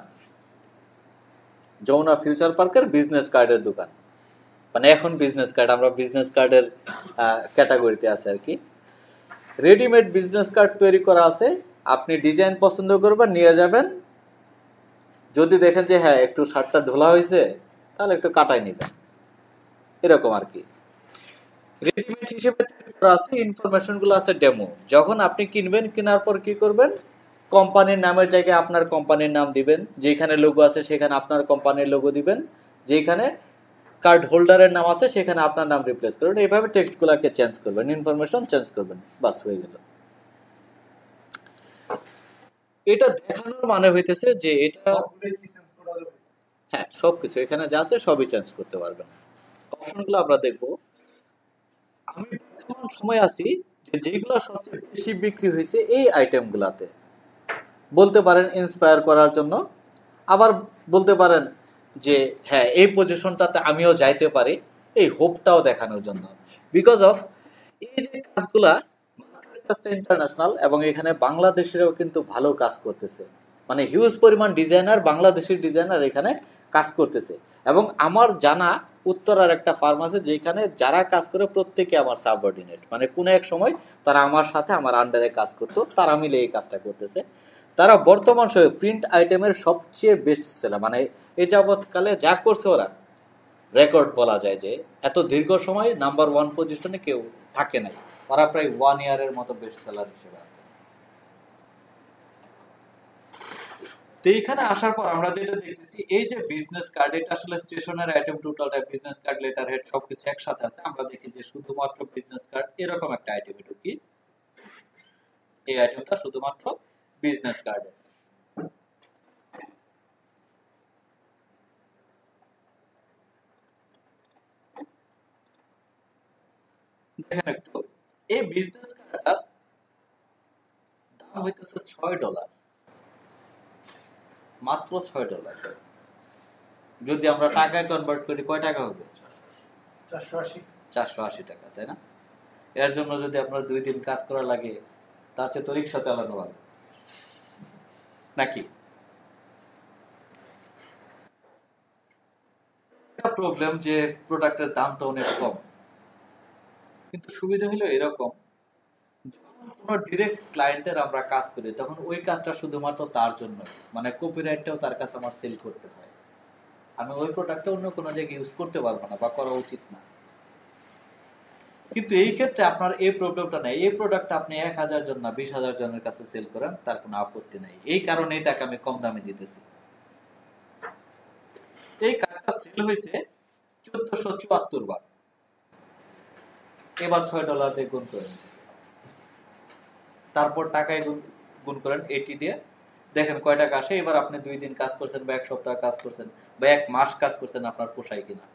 যমুনা ফিউচার পার্কের বিজনেস কার্ডের দোকান। মানে এখন বিজনেস কার্ড, আমরা বিজনেস কার্ডের ক্যাটাগরিতে আছে আর কি। রেডিমেড বিজনেস কার্ড তৈরি করা আছে, আপনি ডিজাইন পছন্দ করবেন, নিয়ে যাবেন। যদি দেখেন যে হ্যাঁ একটু শার্টটা ঢোলা হয়েছে তাহলে একটু কাটাই নিবেন, এরকম আর কি। রেডিমেড হিসেবে তৈরি করা আছে, ইনফরমেশন গুলো আছে ডেমো। যখন আপনি কিনবেন, কেনার পর কি করবেন, কোম্পানির নামের জায়গায় আপনার কোম্পানির নাম দিবেন, যেখানে লোগো আছে সেখানে আপনার কোম্পানির লোগো দিবেন, যেখানে কার্ড হোল্ডারের নাম আছে সেখানে আপনার নাম রিপ্লেস করবেন। এইভাবে টেক্সট গুলাকে চেঞ্জ করবেন, ইনফরমেশন চেঞ্জ করবেন, বাস হয়ে গেল। এটা দেখানোর মানে হইতেছে যে এটা হ্যাঁ সবকিছু এখানে যা আছে সবই চেঞ্জ করতে পারবেন। অপশনগুলো আমরা দেখবো। আমি বর্তমান সময় আছি যে যেগুলো সবচেয়ে বেশি বিক্রি হয়েছে এই আইটেম গুলাতে। বলতে পারেন ইন্সপায়ার করার জন্য, আবার বলতে পারেন যে হ্যাঁ এই পজিশনটাতে আমিও যাইতে পারি, এই হোপটাও দেখানোর জন্য। বিকজ অফ এই যে কাজগুলা ইন্টারন্যাশনাল, এবং এখানে বাংলাদেশেরও কিন্তু ভালো কাজ করতেছে। মানে হিউজ পরিমাণ ডিজাইনার, বাংলাদেশের ডিজাইনার এখানে কাজ করতেছে। এবং আমার জানা উত্তরার একটা ফার্ম আছে যেখানে যারা কাজ করে প্রত্যেকে আমার সাবঅর্ডিনেট, মানে কোনো এক সময় তারা আমার সাথে আমার আন্ডারে কাজ করতো, তারা মিলে এই কাজটা করতেছে। তারা বর্তমান সময়ে প্রিন্ট আইটেমের সবচেয়ে বেস্ট সেলার, মানে এই যাবৎকালে যা করছে ওরা রেকর্ড বলা যায় যে এত দীর্ঘ সময় নাম্বার 1 পজিশনে কেউ থাকে নাই। ওরা প্রায় 1 ইয়ারের মতো বেস্ট সেলার হিসেবে আছে। তো এইখানে আসার পর আমরা যেটা দেখতেছি, এই যে বিজনেস কার্ড, এটা আসলে স্টেশনারি আইটেম, টোটালটা বিজনেস কার্ড, লেটার হেড সবকিছু একসাথে আছে। আমরা দেখি যে শুধুমাত্র বিজনেস কার্ড এরকম একটা আইটেমে ঢুকি, এই আইটেমটা শুধুমাত্র বিজনেস কার্ডে। দেখেন একটু, এই বিজনেস কার্ডটার দাম হইতেছে $6, মাত্র $6। যদি আমরা টাকায় কনভার্ট করি কয় টাকা হবে? 480 টাকা, তাই না? এর জন্য যদি আপনার 2 দিন কাজ করা লাগে, তার চেয়ে তো রিক্সা চালানো ভালো, নাকি? একটা প্রবলেম যে প্রোডাক্টের দামটা অনেক কম, কিন্তু সুবিধা হলো এরকম, যখন কোনো ডিরেক্ট ক্লায়েন্টের আমরা কাজ করি তখন ওই কাজটা শুধুমাত্র তার জন্য, মানে কপিরাইটটাও তার কাছে আমার সেল করতে হয়। আমি ওই প্রোডাক্টটা অন্য কোনো জায়গায় ইউজ করতে পারবো না বা করা উচিত না। কিন্তু এই ক্ষেত্রে আপনার এই প্রবলেমটা নাই। এই প্রোডাক্টটা আপনি 1000 জন না 20,000 জনের কাছে সেল করেন, তার কোনো আপত্তি নাই। এই কারণেই তাকে আমি কম দামে দিতেছি। এই কার্ডটা সেল হয়েছে 1474 বার। এবার $6 দিয়ে গুণ করেন, তারপর টাকায় গুণ করেন 80 দিয়ে, দেখেন কয় টাকা আসে। এবার আপনি 2 দিন কাজ করছেন বা 1 সপ্তাহ কাজ করছেন বা 1 মাস কাজ করছেন, আপনার পোষায় কিনা।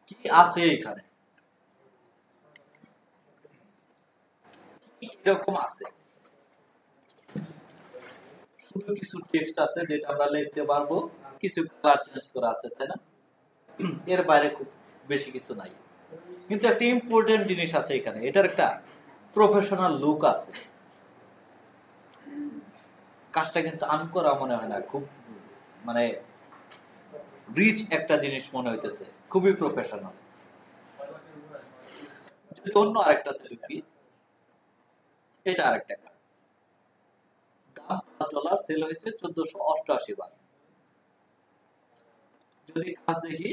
কি আছে এখানে, এরকম আছে শুধু কিছু টেক্সট আছে যেটা আমরা লিখতে পারবো, কিছু কালার চেঞ্জ করা আছে, তাই না? এর বাইরে খুব বেশি কিছু নাই। কিন্তু একটা ইম্পর্টেন্ট জিনিস আছে এখানে, এটার একটা প্রফেশনাল লুক আছে। কাজটা কিন্তু আনকরা মনে হয় না, খুব মানে রিচ একটা জিনিস মনে হইতেছে, খুবই প্রফেশনাল। যদি অন্য আরেকটা দেখি, এটা আরেকটা কাজ, দাম $5, সেল হয়েছে 1488 বার। যদি কাজ দেখি,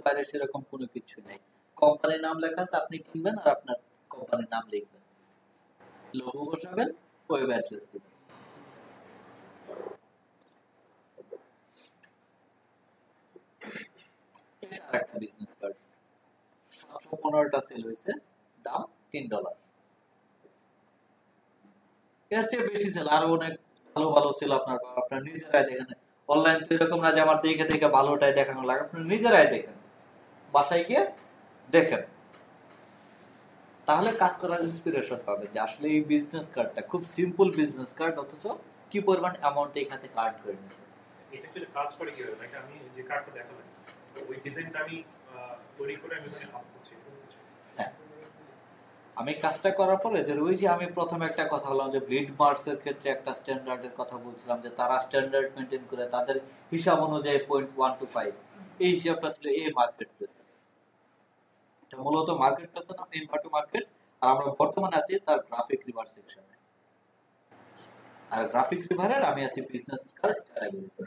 বাইরে সেরকম কোনো কিছু নেই, কোম্পানির নাম লেখা আছে, আপনি কিনবেন আর আপনার কোম্পানির নাম লিখবেন, লোগো বসাবেন, ওয়েব অ্যাড্রেস দিবেন। এটা আরেকটা বিজনেস কার্ড, 715টা সেল হয়েছে, দাম $3। এর চেয়ে বেশি সেল, আরো অনেক ভালো ভালো সেল আপনার নিজেরাই দেখেন। অনলাইন তো এরকম না যে আমার দেখে দেখে ভালোটাই দেখানো লাগে, আপনি নিজেরাই দেখেন, বাসায় গিয়ে দেখেন, তাহলে কাজ করার ইন্সপিরেশন পাবে যে আসলে এই বিজনেস কার্ডটা খুব সিম্পল বিজনেস কার্ড, অথচ কি পরিমাণ অ্যামাউন্ট এখানে কার্ড করে নিছে। এটা আসলে কাজ করে কিভাবে? like আমি যে কার্ডটা দেখালাম, তো ওই ডিজাইনটা আমি তৈরি করে আমি ওখানে আপ করছি। হ্যাঁ, আমি কাজটা করার পর এদের ওই যে আমি প্রথমে একটা কথা বললাম যে ব্লিড মার্কস এর ক্ষেত্রে একটা স্ট্যান্ডার্ডের কথা বলছিলাম, যে তারা স্ট্যান্ডার্ড মেইনটেইন করে তাদের হিসাব অনুযায়ী 0.125, এই হিসাবটা ছিল এই মার্কেট প্লেস। এটা মূলত মার্কেট প্লেসের নাম ইনভার্ট মার্কেট, আর আমরা বর্তমানে আছি তার গ্রাফিক রিভার সেকশনে। আর গ্রাফিক রিভারের আমি আছি বিজনেস কার্ড ক্যাটাগরিতে।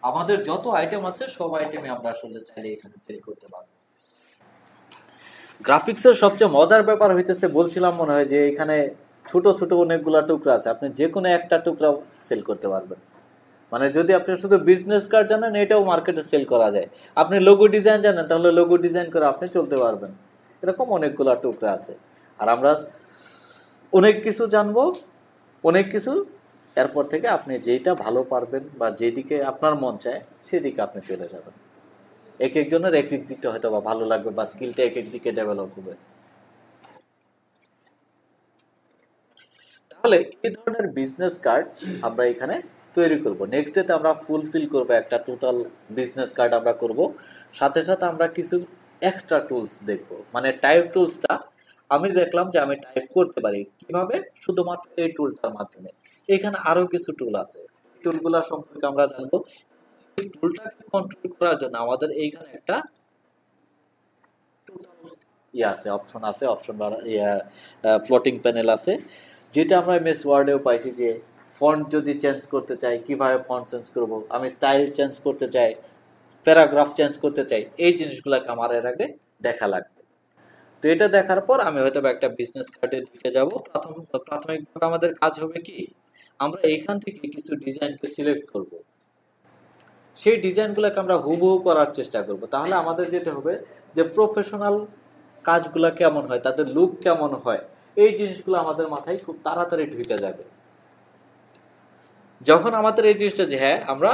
আমাদের যত আইটেম আছে সব আইটেমে আমরা আসলে চাইলে এখানে সেল করতে পারবো। গ্রাফিক্সের সবচেয়ে মজার ব্যাপার হইতেছে, বলছিলাম মনে হয় যে এখানে ছোট ছোট অনেকগুলা টুকরা আছে, আপনি যে কোনো একটা টুকরা সেল করতে পারবেন। মানে যদি আপনি শুধু বিজনেস কার্ড জানেন, এটাও মার্কেটে সেল করা যায়। আপনি লোগো ডিজাইন জানেন, তাহলে লোগো ডিজাইন করে আপনি চলতে পারবেন। এরকম অনেকগুলা টুকরা আছে। আর আমরা অনেক কিছু জানবো, অনেক কিছু, এরপর থেকে আপনি যেটা ভালো পারবেন বা যেদিকে আপনার মন চায় সেদিকে আপনি চলে যাবেন। এক একজনের এক এক দিকটা হয়তো বা ভালো লাগবে বা স্কিলটা এক এক দিকে ডেভেলপ হবে। তাহলে এই ধরনের বিজনেস কার্ড আমরা এখানে তৈরি করব। নেক্সট ডেতে আমরা ফুলফিল করব, একটা টোটাল বিজনেস কার্ড আমরা করব। সাথে সাথে আমরা কিছু এক্সট্রা টুলস দেখব। মানে টাইপ টুলসটা আমি দেখলাম যে আমি টাইপ করতে পারি কিভাবে, শুধুমাত্র এই টুলটার মাধ্যমে। এখানে আরো কিছু টুল আছে, টুলগুলো সম্পর্কে আমরা জানবো। এই টুলটাকে কন্ট্রোল করার জন্য আমাদের এইখানে একটা আছে, অপশন আছে, অপশন ফ্লোটিং প্যানেল আছে, যেটা আমরা এমএস ওয়ার্ডেও পাইছি। যে ফন্ট যদি চেঞ্জ করতে চাই, কিভাবে ফন্ট চেঞ্জ করব, আমি স্টাইল চেঞ্জ করতে চাই, প্যারাগ্রাফ চেঞ্জ করতে চাই, এই জিনিসগুলোকে আমার এর আগে দেখা লাগবে। তো এটা দেখার পর আমি হয়তো একটা বিজনেস কার্ডের দিকে যাব। প্রাথমিকভাবে আমাদের কাজ হবে কি, আমরা এইখান থেকে কিছু ডিজাইনকে সিলেক্ট করব, সেই ডিজাইনগুলোকে আমরা হুবহু করার চেষ্টা করব। তাহলে আমাদের যেটা হবে যে প্রফেশনাল কাজগুলো কেমন হয়, তাদের লুক কেমন হয়, এই জিনিসগুলো আমাদের মাথায় খুব তাড়াতাড়ি ঢুকে যাবে। যখন আমাদের এই জিনিসটা যে হ্যাঁ আমরা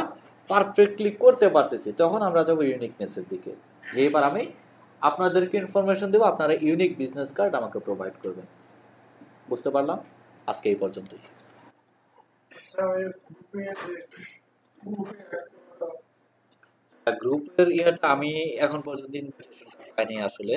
পারফেক্টলি করতে পারতেছি, তখন আমরা যাবো ইউনিকনেসের দিকে, যে এবার আমি আপনাদেরকে ইনফরমেশন দেবো, আপনারা ইউনিক বিজনেস কার্ড আমাকে প্রোভাইড করবেন। বুঝতে পারলাম, আজকে এই পর্যন্তই। গ্রুপের ইয়েটা আমি এখন পর্যন্ত ইনভিটেশন পাইনি আসলে।